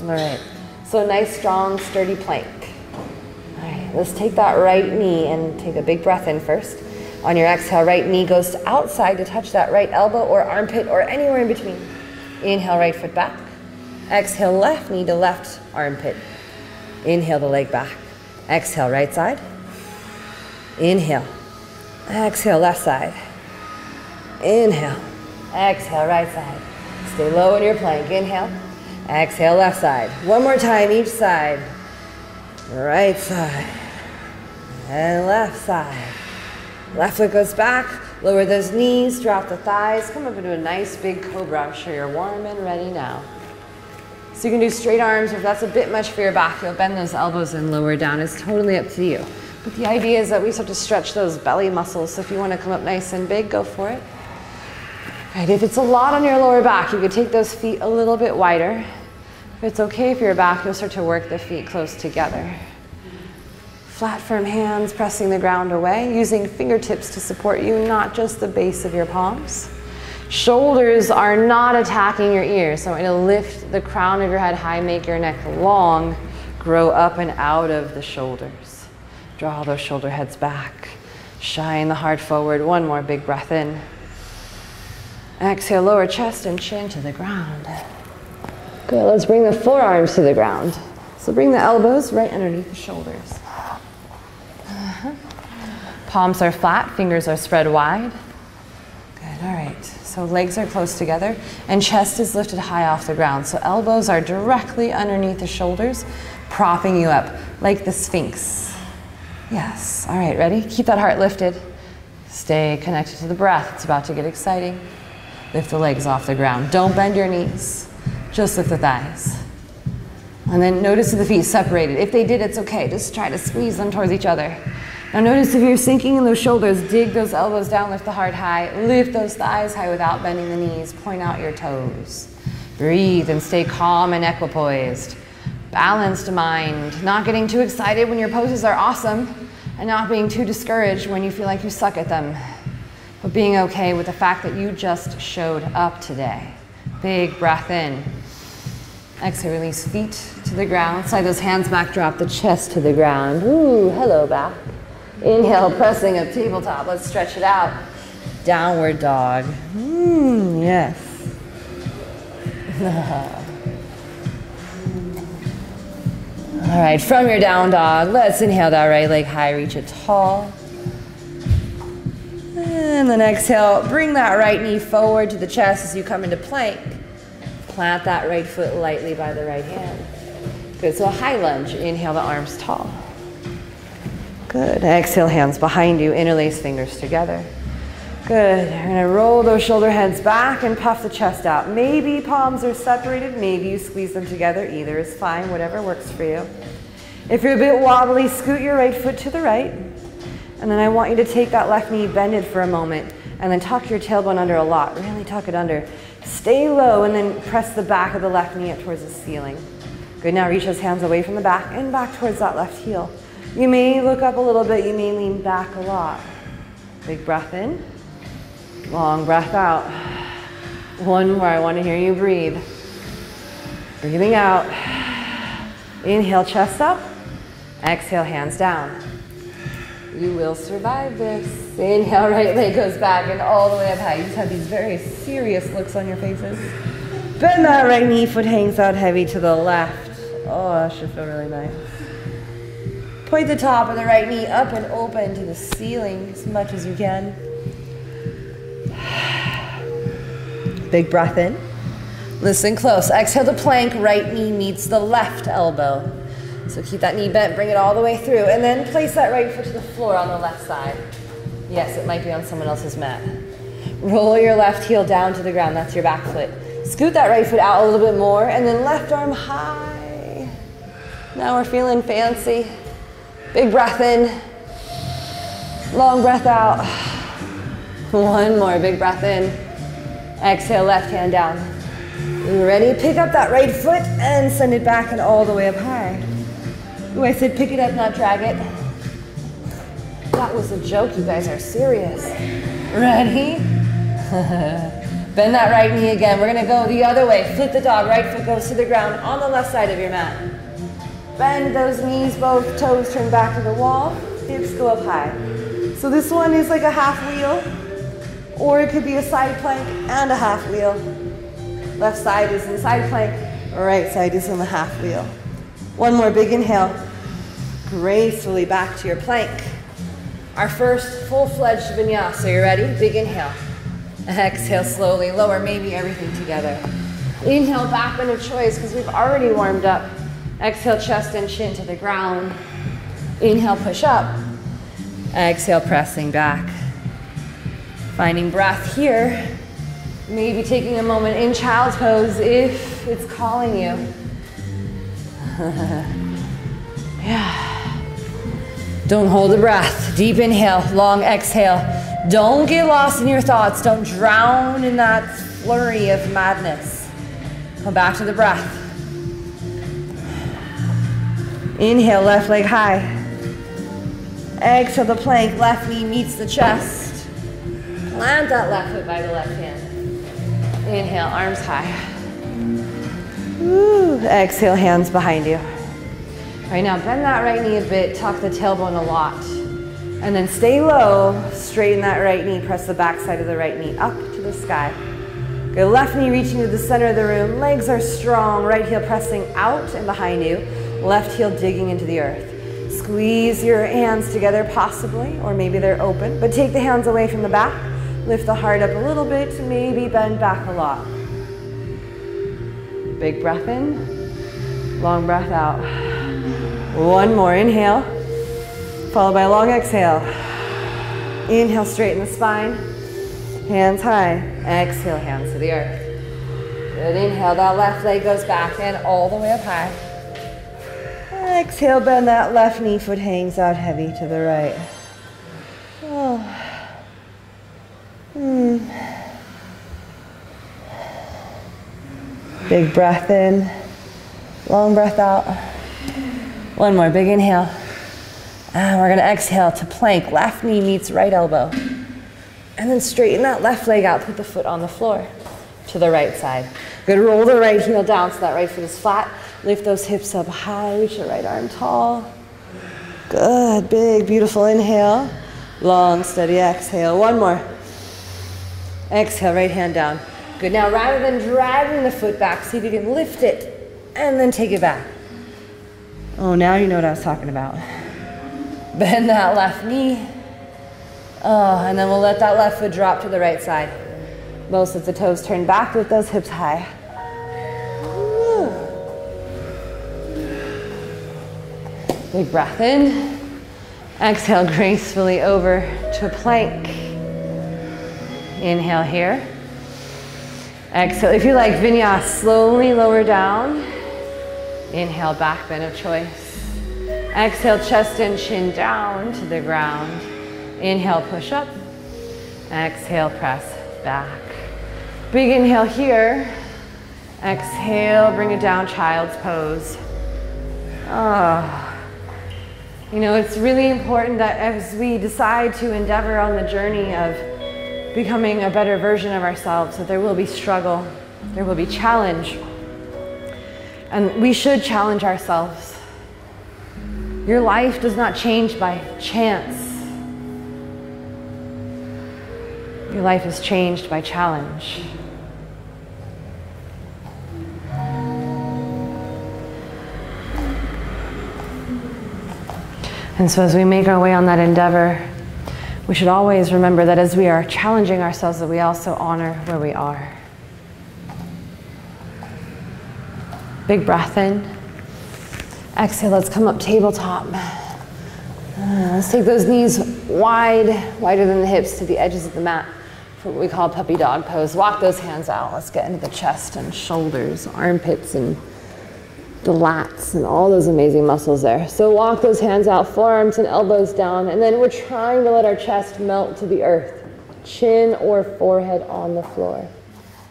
All right, so nice, strong, sturdy plank. All right, let's take that right knee and take a big breath in first. On your exhale, right knee goes to outside to touch that right elbow or armpit or anywhere in between. Inhale, right foot back. Exhale, left knee to left armpit. Inhale the leg back. Exhale, right side. Inhale. Exhale, left side. Inhale. Exhale, right side. Stay low in your plank. Inhale. Exhale, left side. One more time, each side. Right side. And left side. Left foot goes back. Lower those knees, drop the thighs. Come up into a nice big cobra. I'm sure you're warm and ready now. So you can do straight arms, or if that's a bit much for your back, you'll bend those elbows and lower down. It's totally up to you. But the idea is that we start to stretch those belly muscles. So if you want to come up nice and big, go for it. Right, if it's a lot on your lower back, you could take those feet a little bit wider. If it's okay for your back, you'll start to work the feet close together. Flat, firm hands pressing the ground away, using fingertips to support you, not just the base of your palms. Shoulders are not attacking your ears, so I'm going to lift the crown of your head high, make your neck long, grow up and out of the shoulders. Draw those shoulder heads back. Shine the heart forward. One more big breath in. Exhale, lower chest and chin to the ground. Good, let's bring the forearms to the ground. So bring the elbows right underneath the shoulders. Palms are flat, fingers are spread wide. Good, all right. So legs are close together and chest is lifted high off the ground. So elbows are directly underneath the shoulders, propping you up like the Sphinx. Yes, all right, ready? Keep that heart lifted. Stay connected to the breath. It's about to get exciting. Lift the legs off the ground. Don't bend your knees. Just lift the thighs. And then notice if the feet separated. If they did, it's okay. Just try to squeeze them towards each other. Now notice if you're sinking in those shoulders, dig those elbows down, lift the heart high, lift those thighs high without bending the knees, point out your toes. Breathe and stay calm and equipoised. Balanced mind, not getting too excited when your poses are awesome and not being too discouraged when you feel like you suck at them, but being okay with the fact that you just showed up today. Big breath in. Exhale, release feet to the ground. Slide those hands back, drop the chest to the ground. Ooh, hello back. Inhale, pressing up tabletop. Let's stretch it out. Downward dog. Yes. All right, from your down dog, let's inhale that right leg high, reach it tall. And then exhale, bring that right knee forward to the chest as you come into plank. Plant that right foot lightly by the right hand. Good, so a high lunge. Inhale the arms tall. Good, exhale hands behind you, interlace fingers together. Good, you're gonna roll those shoulder heads back and puff the chest out. Maybe palms are separated, maybe you squeeze them together. Either is fine, whatever works for you. If you're a bit wobbly, scoot your right foot to the right. And then I want you to take that left knee, bend it for a moment, and then tuck your tailbone under a lot. Really tuck it under. Stay low and then press the back of the left knee up towards the ceiling. Good, now reach those hands away from the back and back towards that left heel. You may look up a little bit, you may lean back a lot. Big breath in, long breath out. One more, I want to hear you breathe. Breathing out. Inhale, chest up. Exhale, hands down. You will survive this. Inhale, right leg goes back and all the way up high. You just have these very serious looks on your faces. Bend that right knee, foot hangs out heavy to the left. Oh, that should feel really nice. Point the top of the right knee up and open to the ceiling as much as you can. Big breath in. Listen close. Exhale to plank. Right knee meets the left elbow. So keep that knee bent, bring it all the way through, and then place that right foot to the floor on the left side. Yes, it might be on someone else's mat. Roll your left heel down to the ground, that's your back foot. Scoot that right foot out a little bit more, and then left arm high. Now we're feeling fancy. Big breath in, long breath out. One more, big breath in. Exhale, left hand down. You ready? Pick up that right foot and send it back and all the way up high. Ooh, I said pick it up, not drag it. That was a joke, you guys are serious. Ready? Bend that right knee again. We're gonna go the other way. Flip the dog, right foot goes to the ground on the left side of your mat. Bend those knees, both toes turn back to the wall. Hips go up high. So this one is like a half wheel, or it could be a side plank and a half wheel. Left side is in the side plank, right side is in the half wheel. One more big inhale. Gracefully back to your plank. Our first full-fledged vinyasa. You ready? Big inhale. Exhale slowly, lower maybe everything together. Inhale, back bend of choice because we've already warmed up. Exhale, chest and chin to the ground. Inhale, push up. Exhale, pressing back. Finding breath here. Maybe taking a moment in child's pose if it's calling you. Yeah. Don't hold the breath. Deep inhale, long exhale. Don't get lost in your thoughts. Don't drown in that flurry of madness. Come back to the breath. Inhale, left leg high. Exhale the plank, left knee meets the chest. Plant that left foot by the left hand. Inhale, arms high. Ooh. Exhale, hands behind you. All right, now bend that right knee a bit, tuck the tailbone a lot. And then stay low, straighten that right knee, press the back side of the right knee up to the sky. Good, left knee reaching to the center of the room, legs are strong, right heel pressing out and behind you, left heel digging into the earth. Squeeze your hands together possibly, or maybe they're open, but take the hands away from the back, lift the heart up a little bit, maybe bend back a lot. Big breath in, long breath out. One more, inhale, followed by a long exhale. Inhale, straighten the spine, hands high. Exhale, hands to the earth. Good, inhale, that left leg goes back and all the way up high. Exhale, bend that left knee, foot hangs out heavy to the right. Oh. Big breath in, long breath out. One more, big inhale. And we're gonna exhale to plank, left knee meets right elbow. And then straighten that left leg out, put the foot on the floor to the right side. Good, roll the right heel down so that right foot is flat. Lift those hips up high, reach the right arm tall. Good, big, beautiful inhale. Long, steady exhale. One more. Exhale, right hand down. Good, now rather than dragging the foot back, see if you can lift it and then take it back. Oh, now you know what I was talking about. Bend that left knee. Oh, and then we'll let that left foot drop to the right side. Both sets of toes turn back with those hips high. Big breath in. Exhale gracefully over to a plank. Inhale here. Exhale. If you like vinyasa, slowly lower down. Inhale, back bend of choice. Exhale, chest and chin down to the ground. Inhale, push up. Exhale, press back. Big inhale here. Exhale, bring it down, child's pose. Oh. You know, it's really important that as we decide to endeavor on the journey of becoming a better version of ourselves, that there will be struggle, there will be challenge. And we should challenge ourselves. Your life does not change by chance. Your life is changed by challenge. And so as we make our way on that endeavor, we should always remember that as we are challenging ourselves, that we also honor where we are. Big breath in. Exhale, let's come up tabletop. Let's take those knees wide, wider than the hips to the edges of the mat for what we call puppy dog pose. Walk those hands out. Let's get into the chest and shoulders, armpits, and the lats and all those amazing muscles there. So walk those hands out, forearms and elbows down, and then we're trying to let our chest melt to the earth, chin or forehead on the floor.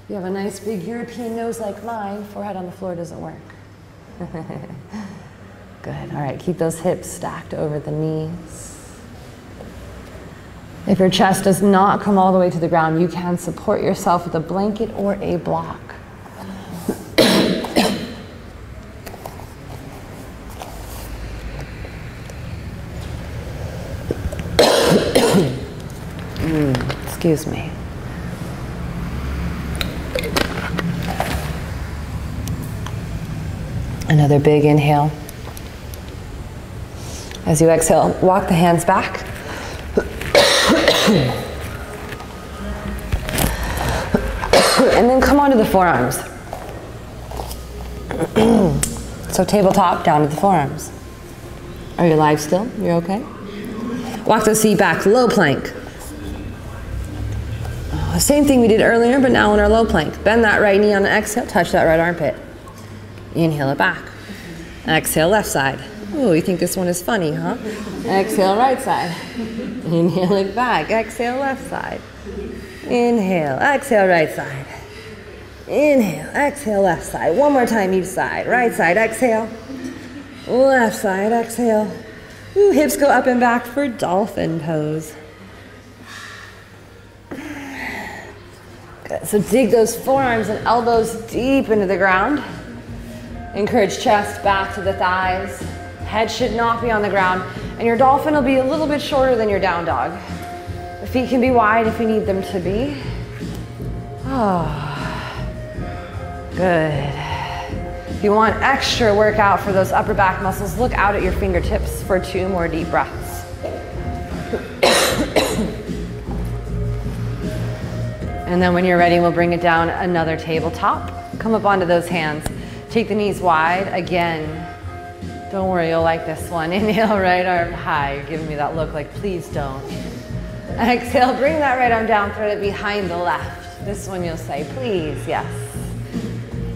You have a nice big European nose like mine, forehead on the floor doesn't work. Good, all right, keep those hips stacked over the knees. If your chest does not come all the way to the ground, you can support yourself with a blanket or a block. Excuse me. Another big inhale. As you exhale, walk the hands back. And then come onto the forearms. So tabletop, down to the forearms. Are you alive still? You're okay? Walk the feet back, low plank. Same thing we did earlier, but now in our low plank. Bend that right knee on an exhale, touch that right armpit. Inhale it back. Exhale, left side. Ooh, you think this one is funny, huh? Exhale, right side. Inhale it back. Exhale, left side. Inhale, exhale, right side. Inhale, exhale, left side. One more time each side. Right side, exhale. Left side, exhale. Ooh, hips go up and back for dolphin pose. Good. So dig those forearms and elbows deep into the ground. Encourage chest back to the thighs. Head should not be on the ground. And your dolphin will be a little bit shorter than your down dog. The feet can be wide if you need them to be. Oh, good. If you want extra workout for those upper back muscles, look out at your fingertips for 2 more deep breaths. And then when you're ready, we'll bring it down another tabletop. Come up onto those hands. Take the knees wide. Again, don't worry, you'll like this one. Inhale, right arm high. You're giving me that look like, please don't. Exhale, bring that right arm down, thread it behind the left. This one you'll say, please, yes.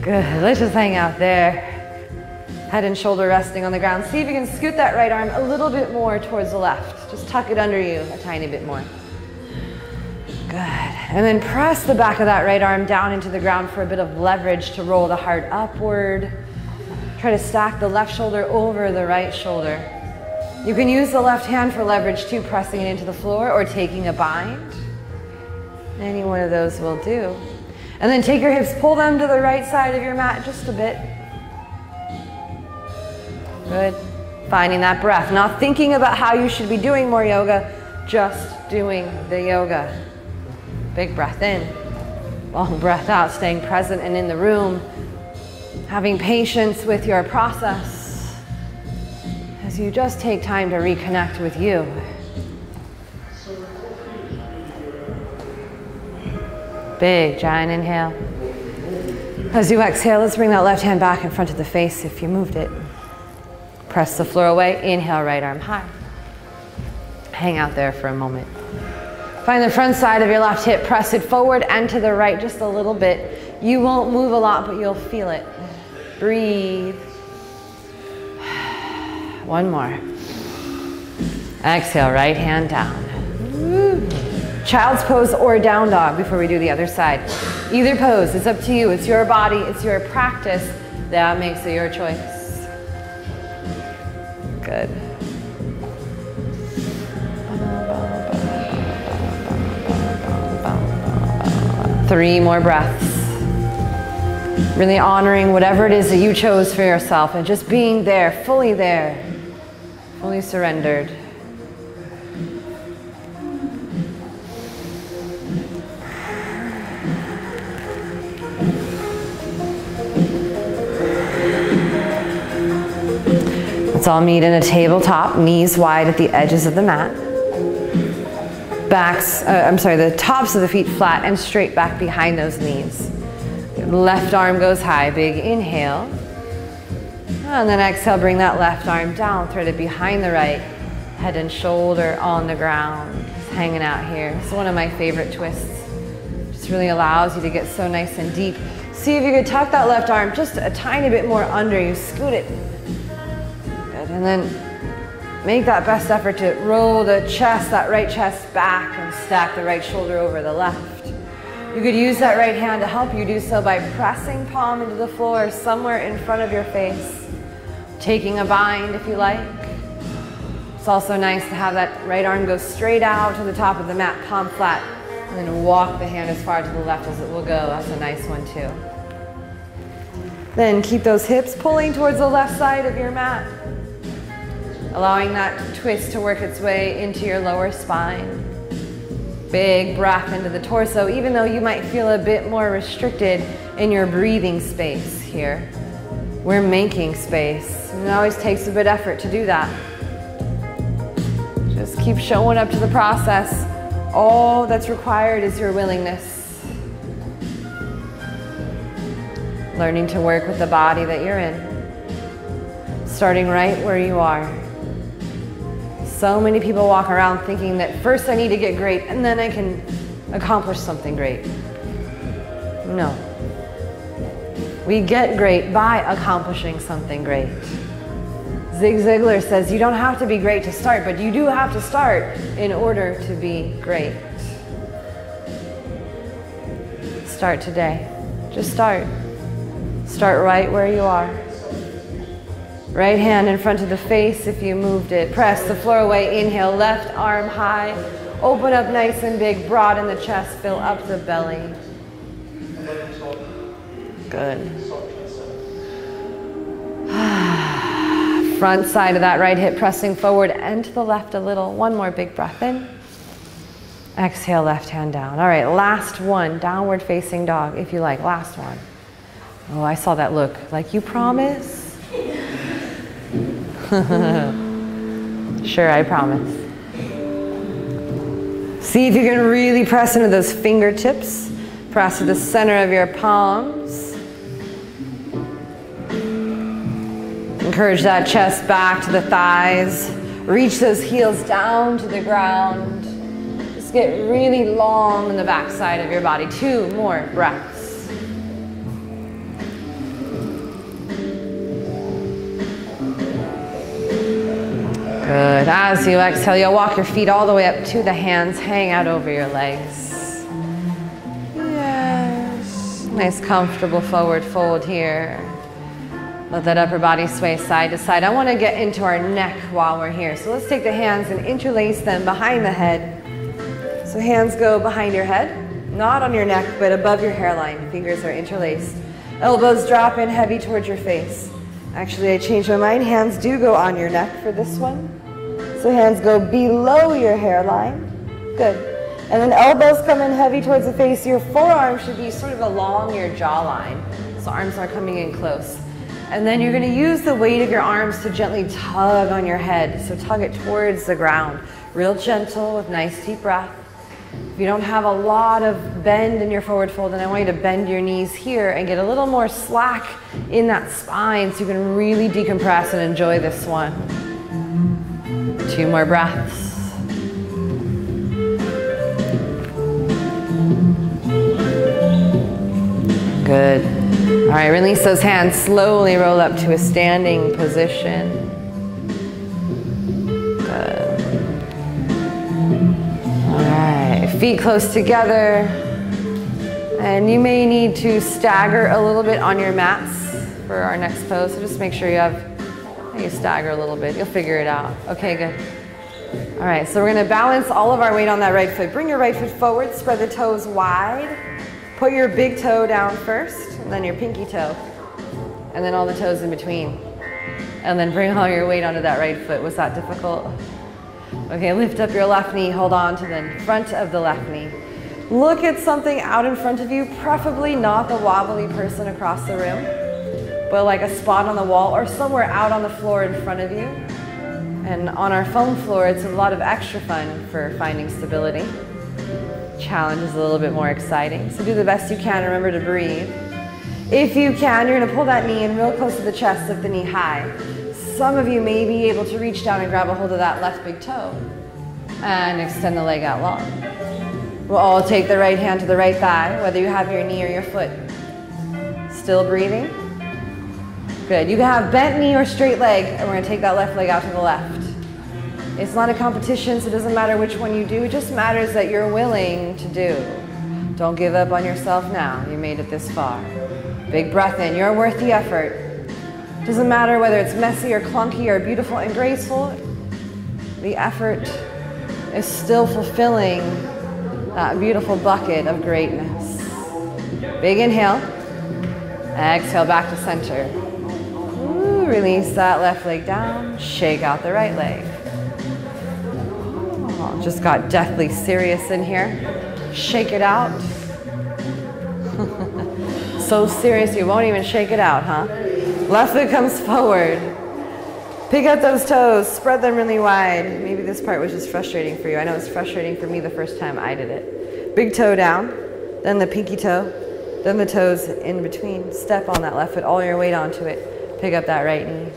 Good, let's just hang out there. Head and shoulder resting on the ground. See if you can scoot that right arm a little bit more towards the left. Just tuck it under you a tiny bit more. Good. And then press the back of that right arm down into the ground for a bit of leverage to roll the heart upward. Try to stack the left shoulder over the right shoulder. You can use the left hand for leverage too, pressing it into the floor or taking a bind. Any one of those will do. And then take your hips, pull them to the right side of your mat just a bit. Good. Finding that breath. Not thinking about how you should be doing more yoga, just doing the yoga. Big breath in, long breath out, staying present and in the room. Having patience with your process as you just take time to reconnect with you. Big, giant inhale. As you exhale, let's bring that left hand back in front of the face if you moved it. Press the floor away, inhale, right arm high. Hang out there for a moment. Find the front side of your left hip, press it forward and to the right just a little bit. You won't move a lot, but you'll feel it. Breathe. One more. Exhale, right hand down. Woo. Child's pose or down dog before we do the other side. Either pose, it's up to you. It's your body, it's your practice. That makes it your choice. Good. Three more breaths. Really honoring whatever it is that you chose for yourself and just being there, fully surrendered. Let's all meet in a tabletop, knees wide at the edges of the mat. The tops of the feet flat and straight back behind those knees. Left arm goes high, big inhale. And then exhale, bring that left arm down, thread it behind the right, head and shoulder on the ground. Just hanging out here. It's one of my favorite twists. Just really allows you to get so nice and deep. See if you could tuck that left arm just a tiny bit more under you, scoot it. Good, and then make that best effort to roll the chest, that right chest back and stack the right shoulder over the left. You could use that right hand to help you do so by pressing palm into the floor somewhere in front of your face. Taking a bind if you like. It's also nice to have that right arm go straight out to the top of the mat, palm flat, and then walk the hand as far to the left as it will go. That's a nice one too. Then keep those hips pulling towards the left side of your mat, allowing that twist to work its way into your lower spine. Big breath into the torso, even though you might feel a bit more restricted in your breathing space here. We're making space, and it always takes a bit of effort to do that. Just keep showing up to the process. All that's required is your willingness. Learning to work with the body that you're in. Starting right where you are. So many people walk around thinking that first I need to get great and then I can accomplish something great. No. We get great by accomplishing something great. Zig Ziglar says you don't have to be great to start, but you do have to start in order to be great. Start today. Just start. Start right where you are. Right hand in front of the face if you moved it. Press the floor away. Inhale, left arm high. Open up nice and big, broaden the chest, fill up the belly. Good. Front side of that right hip pressing forward and to the left a little. One more big breath in. Exhale, left hand down. All right, last one, downward facing dog if you like. Last one. Oh, I saw that look. Like, you promise? Sure, I promise. See if you can really press into those fingertips. Press to the center of your palms. Encourage that chest back to the thighs. Reach those heels down to the ground. Just get really long in the back side of your body. 2 more breaths. Good. As you exhale, you'll walk your feet all the way up to the hands, hang out over your legs. Yes. Nice comfortable forward fold here. Let that upper body sway side to side. I want to get into our neck while we're here. So let's take the hands and interlace them behind the head. So hands go behind your head, not on your neck, but above your hairline. Fingers are interlaced. Elbows drop in heavy towards your face. Actually, I changed my mind. Hands do go on your neck for this one. So hands go below your hairline. Good. And then elbows come in heavy towards the face. Your forearms should be sort of along your jawline. So arms are coming in close. And then you're going to use the weight of your arms to gently tug on your head. So tug it towards the ground. Real gentle with nice deep breath. If you don't have a lot of bend in your forward fold, then I want you to bend your knees here and get a little more slack in that spine so you can really decompress and enjoy this one. 2 more breaths. Good. All right, release those hands. Slowly roll up to a standing position. Good. All right, feet close together. And you may need to stagger a little bit on your mats for our next pose. So just make sure you stagger a little bit. You'll figure it out. Okay, good. All right, so we're going to balance all of our weight on that right foot. Bring your right foot forward, spread the toes wide. Put your big toe down first, and then your pinky toe, and then all the toes in between. And then bring all your weight onto that right foot. Was that difficult? Okay, lift up your left knee, hold on to the front of the left knee. Look at something out in front of you, preferably not the wobbly person across the room, but like a spot on the wall or somewhere out on the floor in front of you. And on our foam floor, it's a lot of extra fun for finding stability. Challenge is a little bit more exciting. So do the best you can. Remember to breathe. If you can, you're going to pull that knee in real close to the chest, lift the knee high. Some of you may be able to reach down and grab a hold of that left big toe and extend the leg out long. We'll all take the right hand to the right thigh, whether you have your knee or your foot. Still breathing. Good. You can have bent knee or straight leg, and we're going to take that left leg out to the left. It's not a competition, so it doesn't matter which one you do. It just matters that you're willing to do. Don't give up on yourself now. You made it this far. Big breath in. You're worth the effort. Doesn't matter whether it's messy or clunky or beautiful and graceful. The effort is still fulfilling that beautiful bucket of greatness. Big inhale. Exhale back to center. Ooh, release that left leg down. Shake out the right leg. Just got deathly serious in here. Shake it out. So serious you won't even shake it out, huh? Left foot comes forward. Pick up those toes, spread them really wide. Maybe this part was just frustrating for you. I know it's frustrating for me the first time I did it. Big toe down, then the pinky toe, then the toes in between. Step on that left foot, all your weight onto it. Pick up that right knee.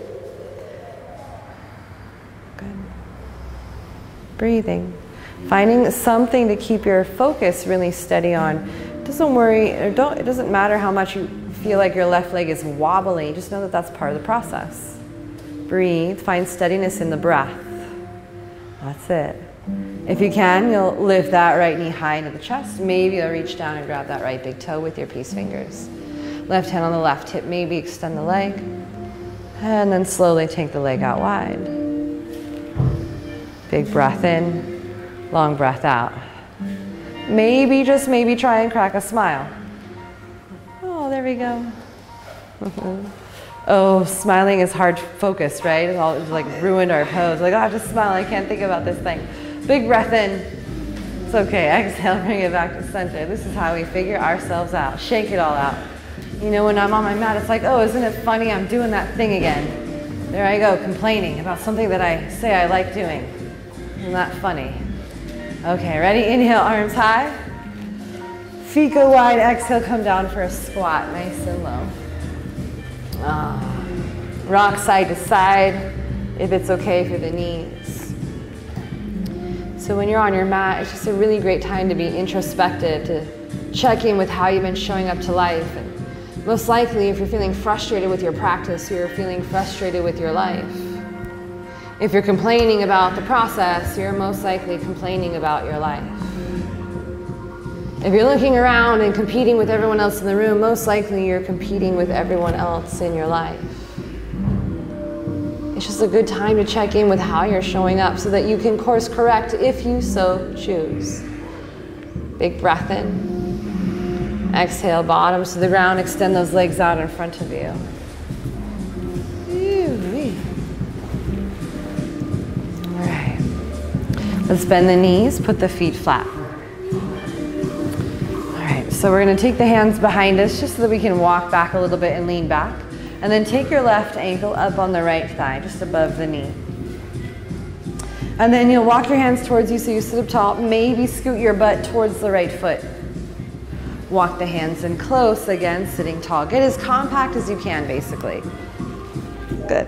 Breathing. Finding something to keep your focus really steady on. Don't worry, it doesn't matter how much you feel like your left leg is wobbly. Just know that that's part of the process. Breathe. Find steadiness in the breath. That's it. If you can, you'll lift that right knee high into the chest. Maybe you'll reach down and grab that right big toe with your peace fingers. Left hand on the left hip. Maybe extend the leg. And then slowly take the leg out wide. Big breath in, long breath out. Maybe, just maybe, try and crack a smile. Oh, there we go. Oh, smiling is hard focus, right? It's like ruined our pose. Like, oh, I have to smile, I can't think about this thing. Big breath in. It's okay, exhale, bring it back to center. This is how we figure ourselves out. Shake it all out. You know, when I'm on my mat, it's like, oh, isn't it funny? I'm doing that thing again. There I go, complaining about something that I say I like doing. Isn't that funny? Okay, ready? Inhale, arms high. Feet go wide. Exhale, come down for a squat, nice and low. Rock side to side, if it's okay for the knees. So when you're on your mat, it's just a really great time to be introspective, to check in with how you've been showing up to life. And most likely, if you're feeling frustrated with your practice, you're feeling frustrated with your life. If you're complaining about the process, you're most likely complaining about your life. If you're looking around and competing with everyone else in the room, most likely you're competing with everyone else in your life. It's just a good time to check in with how you're showing up so that you can course correct if you so choose. Big breath in. Exhale, bottoms to the ground, extend those legs out in front of you. All right. Let's bend the knees, put the feet flat. So we're going to take the hands behind us just so that we can walk back a little bit and lean back. And then take your left ankle up on the right thigh, just above the knee. And then you'll walk your hands towards you so you sit up tall. Maybe scoot your butt towards the right foot. Walk the hands in close again, sitting tall. Get as compact as you can, basically. Good.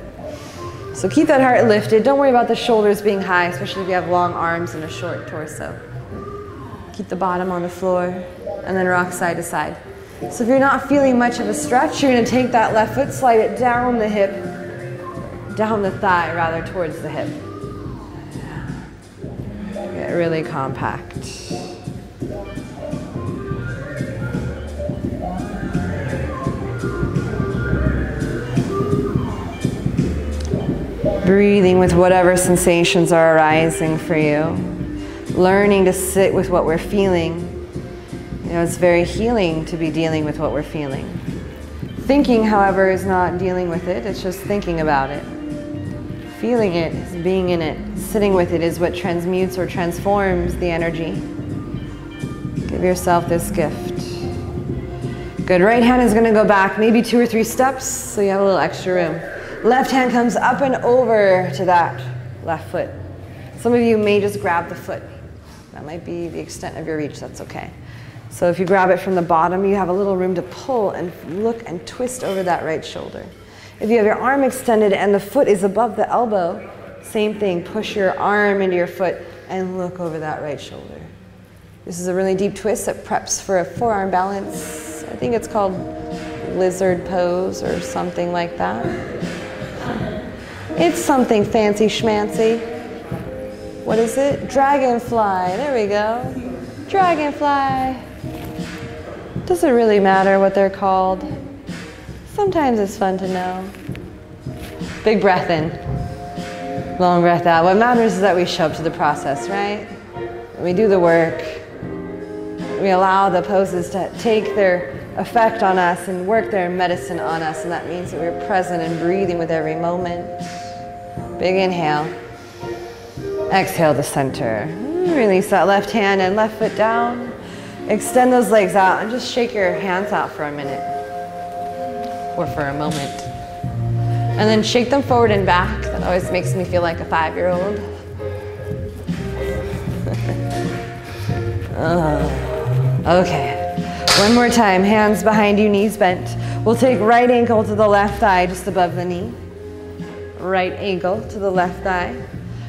So keep that heart lifted. Don't worry about the shoulders being high, especially if you have long arms and a short torso. Keep the bottom on the floor. And then rock side to side. So if you're not feeling much of a stretch, you're going to take that left foot, slide it down the hip, down the thigh rather, towards the hip. Get really compact. Breathing with whatever sensations are arising for you. Learning to sit with what we're feeling. You know, it's very healing to be dealing with what we're feeling. Thinking, however, is not dealing with it. It's just thinking about it. Feeling it is being in it. Sitting with it is what transmutes or transforms the energy. Give yourself this gift. Good. Right hand is going to go back maybe 2 or 3 steps so you have a little extra room. Left hand comes up and over to that left foot. Some of you may just grab the foot. That might be the extent of your reach. That's okay. So if you grab it from the bottom, you have a little room to pull and look and twist over that right shoulder. If you have your arm extended and the foot is above the elbow, same thing. Push your arm into your foot and look over that right shoulder. This is a really deep twist that preps for a forearm balance. I think it's called lizard pose or something like that. It's something fancy schmancy. What is it? Dragonfly. There we go. Dragonfly. Doesn't really matter what they're called. Sometimes it's fun to know. Big breath in. Long breath out. What matters is that we show up to the process, right? We do the work. We allow the poses to take their effect on us and work their medicine on us, and that means that we're present and breathing with every moment. Big inhale. Exhale to center. Release that left hand and left foot down. Extend those legs out and just shake your hands out for a minute or for a moment. And then shake them forward and back. That always makes me feel like a 5-year-old. Okay, one more time. Hands behind you, knees bent. We'll take right ankle to the left thigh just above the knee. Right ankle to the left thigh.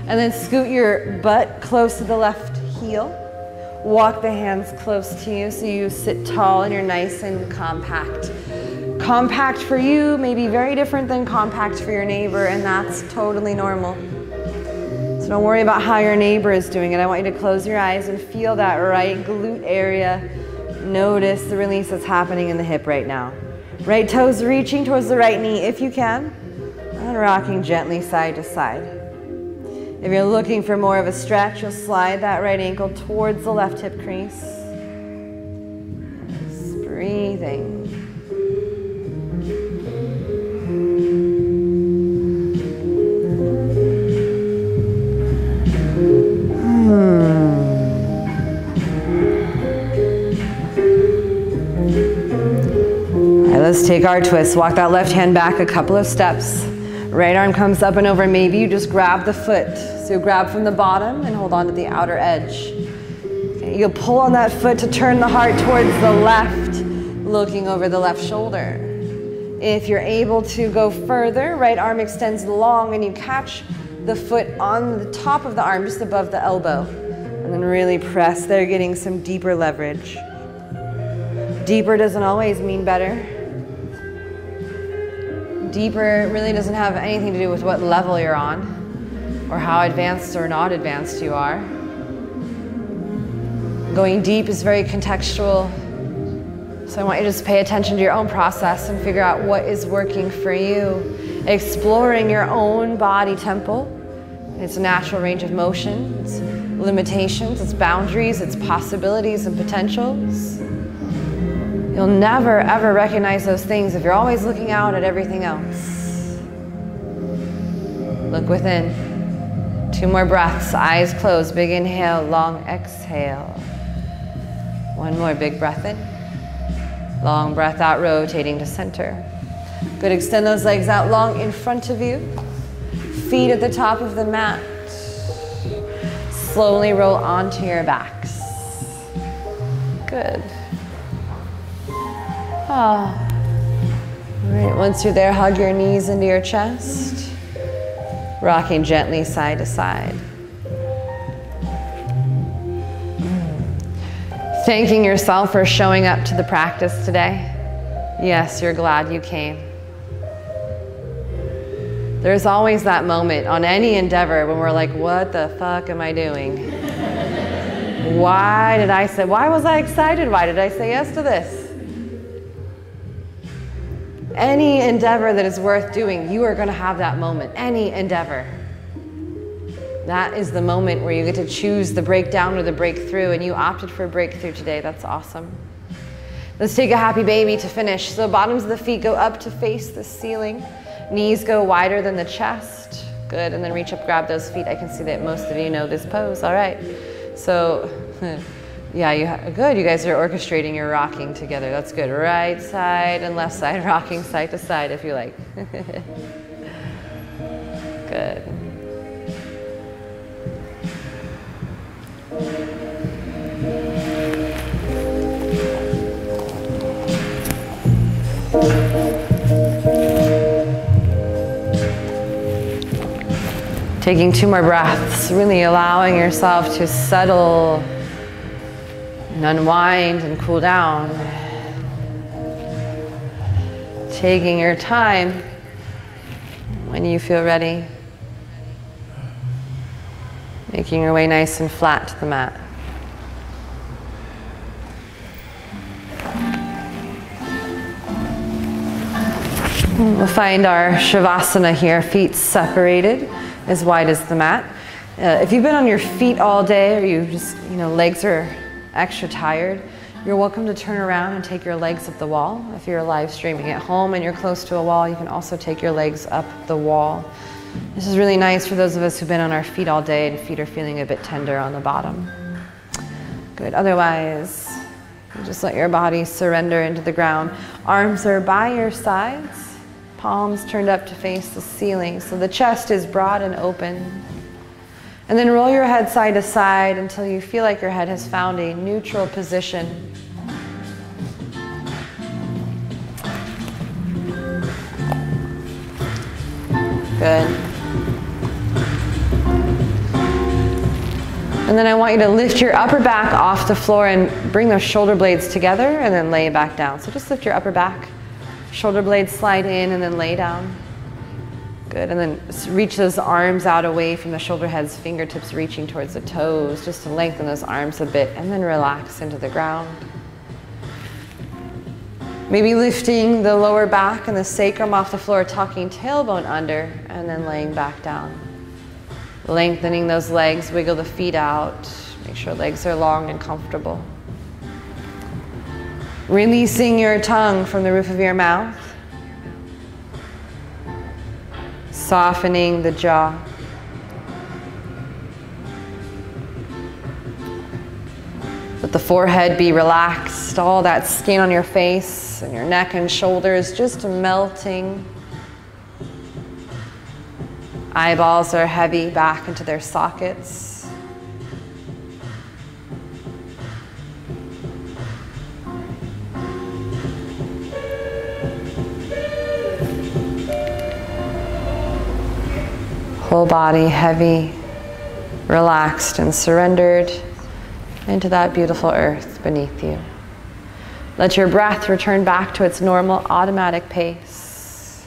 And then scoot your butt close to the left heel. Walk the hands close to you so you sit tall and you're nice and compact. Compact for you may be very different than compact for your neighbor, and that's totally normal. So don't worry about how your neighbor is doing it. I want you to close your eyes and feel that right glute area. Notice the release that's happening in the hip right now. Right toes reaching towards the right knee if you can, and rocking gently side to side. If you're looking for more of a stretch, you'll slide that right ankle towards the left hip crease. Just breathing. All right, let's take our twist. Walk that left hand back a couple of steps. Right arm comes up and over. Maybe you just grab the foot. So you grab from the bottom and hold on to the outer edge. Okay, you'll pull on that foot to turn the heart towards the left, looking over the left shoulder. If you're able to go further, right arm extends long and you catch the foot on the top of the arm, just above the elbow. And then really press there, getting some deeper leverage. Deeper doesn't always mean better. Deeper really doesn't have anything to do with what level you're on. or how advanced or not advanced you are. Going deep is very contextual. So I want you to just pay attention to your own process and figure out what is working for you. Exploring your own body temple, its natural range of motion, its limitations, its boundaries, its possibilities and potentials. You'll never ever recognize those things if you're always looking out at everything else. Look within. 2 more breaths, eyes closed, big inhale, long exhale. 1 more big breath in. Long breath out, rotating to center. Good, extend those legs out long in front of you. Feet at the top of the mat. Slowly roll onto your backs. Good. All right, once you're there, hug your knees into your chest. Rocking gently side to side. Thanking yourself for showing up to the practice today. Yes, you're glad you came. There's always that moment on any endeavor when we're like, what the fuck am I doing? Why was I excited? Why did I say yes to this? Any endeavor that is worth doing, you are going to have that moment. Any endeavor. That is the moment where you get to choose the breakdown or the breakthrough, and you opted for a breakthrough today. That's awesome. Let's take a happy baby to finish. So bottoms of the feet go up to face the ceiling. Knees go wider than the chest. Good, and then reach up, grab those feet. I can see that most of you know this pose. All right. So, yeah, good. You guys are orchestrating your rocking together. That's good. Right side and left side, rocking side to side if you like. Good. Taking 2 more breaths, really allowing yourself to settle and unwind and cool down. Taking your time when you feel ready. Making your way nice and flat to the mat. We'll find our Shavasana here, feet separated, as wide as the mat. If you've been on your feet all day, or you just, legs are extra tired, you're welcome to turn around and take your legs up the wall. If you're live streaming at home and you're close to a wall, you can also take your legs up the wall. This is really nice for those of us who've been on our feet all day and feet are feeling a bit tender on the bottom. Good, otherwise, you just let your body surrender into the ground. Arms are by your sides. Palms turned up to face the ceiling, so the chest is broad and open. And then roll your head side to side until you feel like your head has found a neutral position. Good. And then I want you to lift your upper back off the floor and bring those shoulder blades together and then lay back down. So just lift your upper back. Shoulder blades slide in and then lay down. Good, and then reach those arms out away from the shoulder heads, fingertips reaching towards the toes, just to lengthen those arms a bit, and then relax into the ground. Maybe lifting the lower back and the sacrum off the floor, tucking tailbone under, and then laying back down. Lengthening those legs, wiggle the feet out, make sure legs are long and comfortable. Releasing your tongue from the roof of your mouth. Softening the jaw. Let the forehead be relaxed, all that skin on your face and your neck and shoulders just melting. Eyeballs are heavy back into their sockets. Whole body heavy, relaxed and surrendered into that beautiful earth beneath you. Let your breath return back to its normal automatic pace.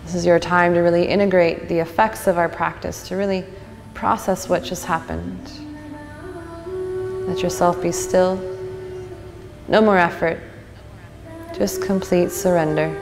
This This is your time to really integrate the effects of our practice, to really process what just happened. Let yourself be still. No more effort. Just complete surrender.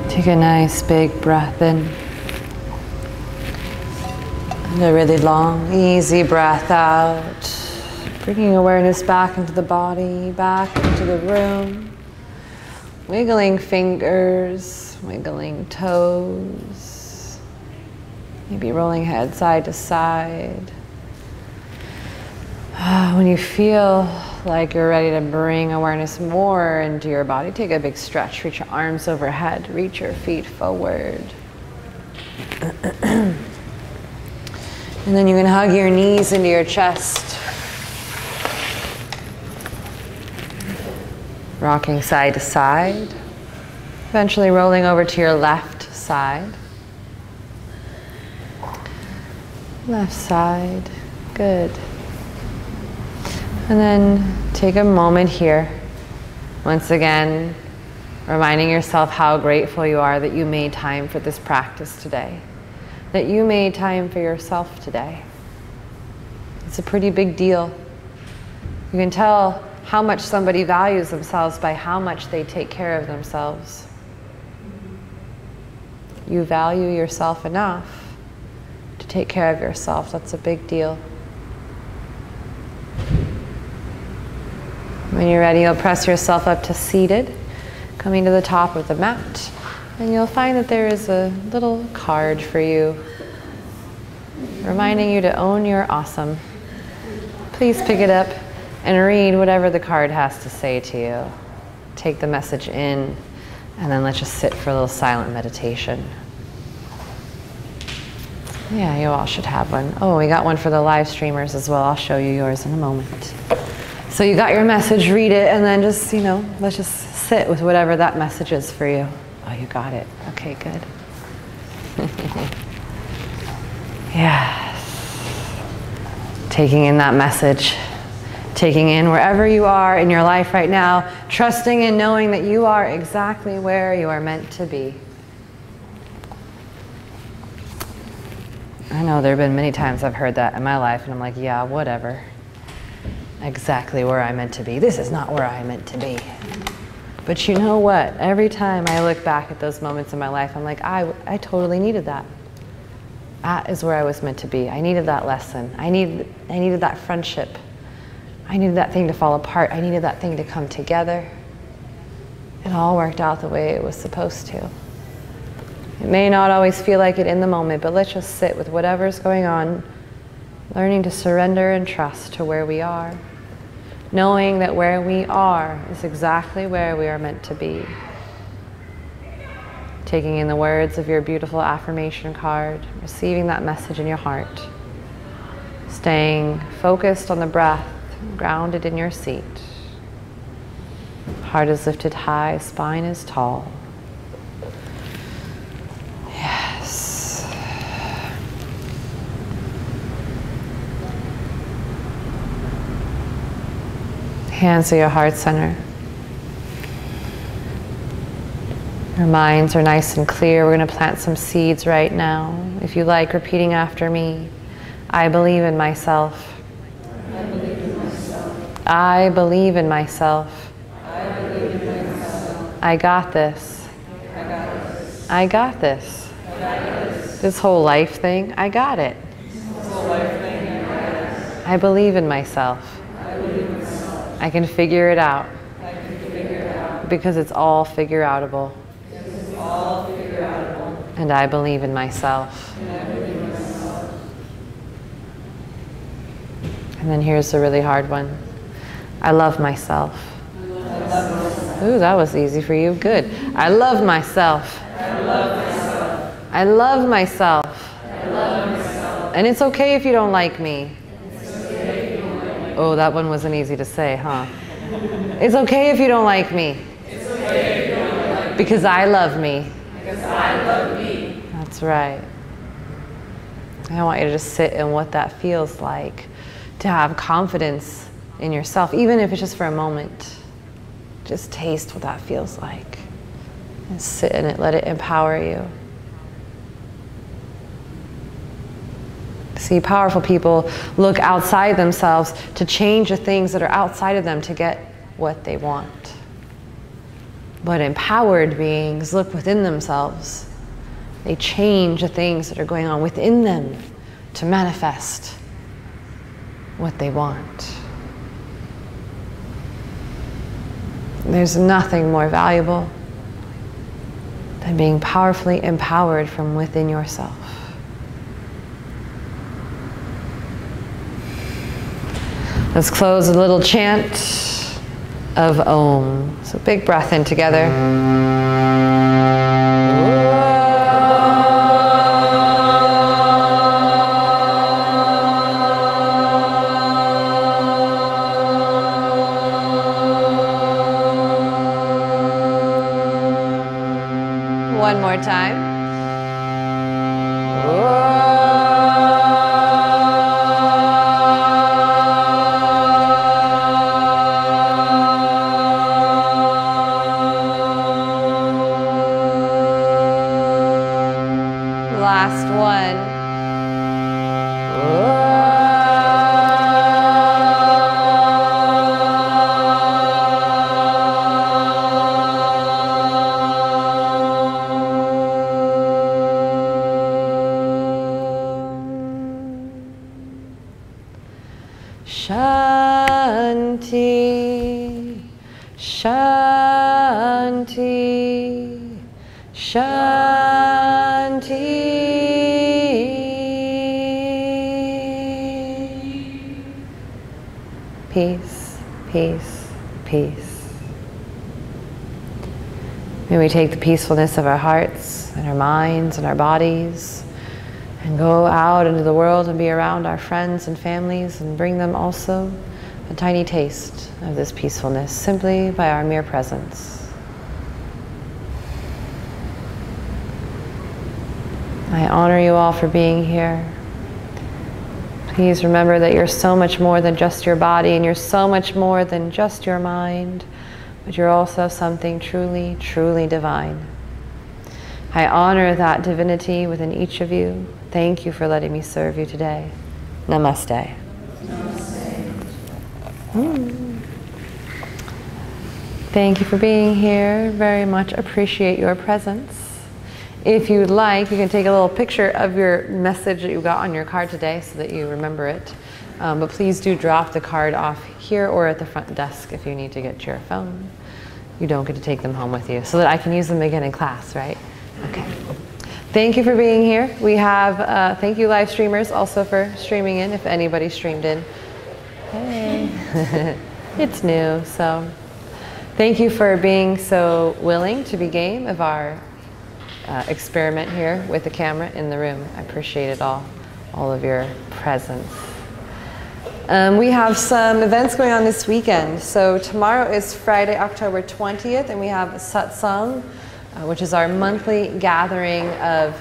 Take a nice big breath in. And a really long, easy breath out. Bringing awareness back into the body, back into the room. Wiggling fingers, wiggling toes. Maybe rolling head side to side. When you feel like you're ready to bring awareness more into your body, take a big stretch. Reach your arms overhead. Reach your feet forward. And then you can hug your knees into your chest. Rocking side to side. Eventually rolling over to your left side. Left side. Good. And then take a moment here, once again, reminding yourself how grateful you are that you made time for this practice today, that you made time for yourself today. It's a pretty big deal. You can tell how much somebody values themselves by how much they take care of themselves. You value yourself enough to take care of yourself. That's a big deal. When you're ready, you'll press yourself up to seated, coming to the top of the mat, and you'll find that there is a little card for you, reminding you to own your awesome. Please pick it up and read whatever the card has to say to you. Take the message in, and then let's just sit for a little silent meditation. Yeah, you all should have one. Oh, we got one for the live streamers as well. I'll show you yours in a moment. So you got your message, read it, and then just, let's just sit with whatever that message is for you. Oh, you got it. Okay, good. Yes. Taking in that message, Taking in wherever you are in your life right now, trusting and knowing that you are exactly where you are meant to be. I know there have been many times I've heard that in my life, and I'm like, yeah, whatever. Exactly where I'm meant to be. This is not where I'm meant to be. But you know what? Every time I look back at those moments in my life, I'm like, I totally needed that. That is where I was meant to be. I needed that lesson. I needed that friendship. I needed that thing to fall apart. I needed that thing to come together. It all worked out the way it was supposed to. It may not always feel like it in the moment, but let's just sit with whatever's going on, learning to surrender and trust to where we are, knowing that where we are is exactly where we are meant to be. Taking in the words of your beautiful affirmation card, receiving that message in your heart, staying focused on the breath, grounded in your seat. Heart is lifted high, spine is tall. Yes. Hands to your heart center. Our minds are nice and clear. We're going to plant some seeds right now. If you like, repeating after me. I believe in myself. I believe in myself. I believe in myself. I believe in myself. I got this. I got this. I got this. I got this. This whole life thing, I got it. This whole life thing, I got this. I believe in myself. I believe in myself. I can figure it out. I can figure it out. Because it's all figure-outable. It's all figure outable. And I believe in myself. And I believe in myself. And then here's the really hard one. I love myself. I love myself. Ooh, that was easy for you. Good. I love myself. I love myself. I love myself. I love myself. And it's okay if you don't like me. It's okay if you don't like me. Oh, that one wasn't easy to say, huh? It's okay if you don't like me. It's okay if you don't like me. Because I love me. Because I love me. That's right. I want you to just sit in what that feels like, to have confidence in yourself, even if it's just for a moment. Just taste what that feels like and sit in it, let it empower you. See, powerful people look outside themselves to change the things that are outside of them to get what they want. But empowered beings look within themselves. They change the things that are going on within them to manifest what they want. There's nothing more valuable than being powerfully empowered from within yourself. Let's close with a little chant of Om. So big breath in together. One more time. Last one. Shanti, Shanti, Shanti. Peace, peace, peace. May we take the peacefulness of our hearts and our minds and our bodies and go out into the world and be around our friends and families and bring them also a tiny taste of this peacefulness simply by our mere presence. I honor you all for being here. Please remember that you're so much more than just your body, and you're so much more than just your mind, but you're also something truly, truly divine. I honor that divinity within each of you. Thank you for letting me serve you today. Namaste. Thank you for being here. Very much appreciate your presence. If you'd like, you can take a little picture of your message that you got on your card today so that you remember it. But please do drop the card off here or at the front desk if you need to get your phone. You don't get to take them home with you so that I can use them again in class, right? Okay. Thank you for being here. We have, thank you live streamers also for streaming in, if anybody streamed in. Hey. It's new, so thank you for being so willing to be game of our experiment here with the camera in the room. I appreciate it all of your presence. We have some events going on this weekend. So tomorrow is Friday, October 20th, and we have a satsang, which is our monthly gathering of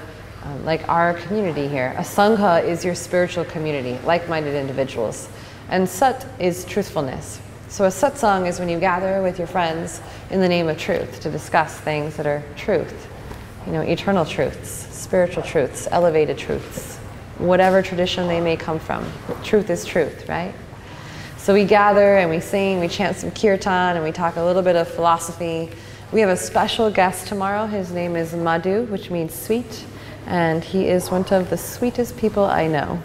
like our community here. A sangha is your spiritual community, like-minded individuals. And sat is truthfulness. So a satsang is when you gather with your friends in the name of truth to discuss things that are truth. You know, eternal truths, spiritual truths, elevated truths, whatever tradition they may come from. Truth is truth, right? So we gather and we sing, we chant some kirtan, and we talk a little bit of philosophy. We have a special guest tomorrow. His name is Madhu, which means sweet, and he is one of the sweetest people I know.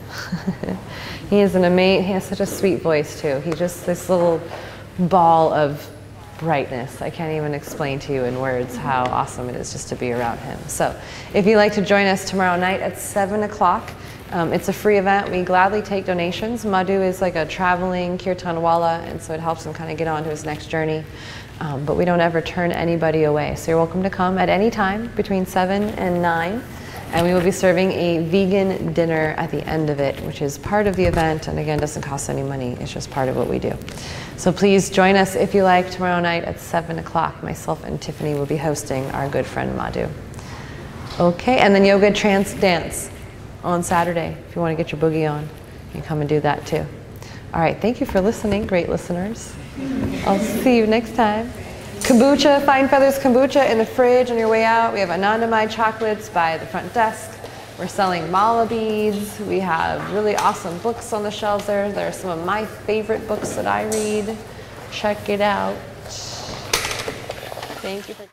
He is an amazing, he has such a sweet voice too. He's just this little ball of brightness. I can't even explain to you in words how awesome it is just to be around him. So if you'd like to join us tomorrow night at 7 o'clock, it's a free event. We gladly take donations. Madhu is like a traveling kirtanwala, and so it helps him kind of get on to his next journey. But we don't ever turn anybody away. So you're welcome to come at any time between 7 and 9. And we will be serving a vegan dinner at the end of it, which is part of the event, and again, doesn't cost any money. It's just part of what we do. So please join us if you like tomorrow night at 7 o'clock. Myself and Tiffany will be hosting our good friend Madhu. Okay, and then yoga trance dance on Saturday. If you want to get your boogie on, you can come and do that too. All right, thank you for listening, great listeners. I'll see you next time. Kombucha, Fine Feathers kombucha in the fridge on your way out. We have Anandamai chocolates by the front desk. We're selling mala beads. We have really awesome books on the shelves there. There are some of my favorite books that I read. Check it out. Thank you for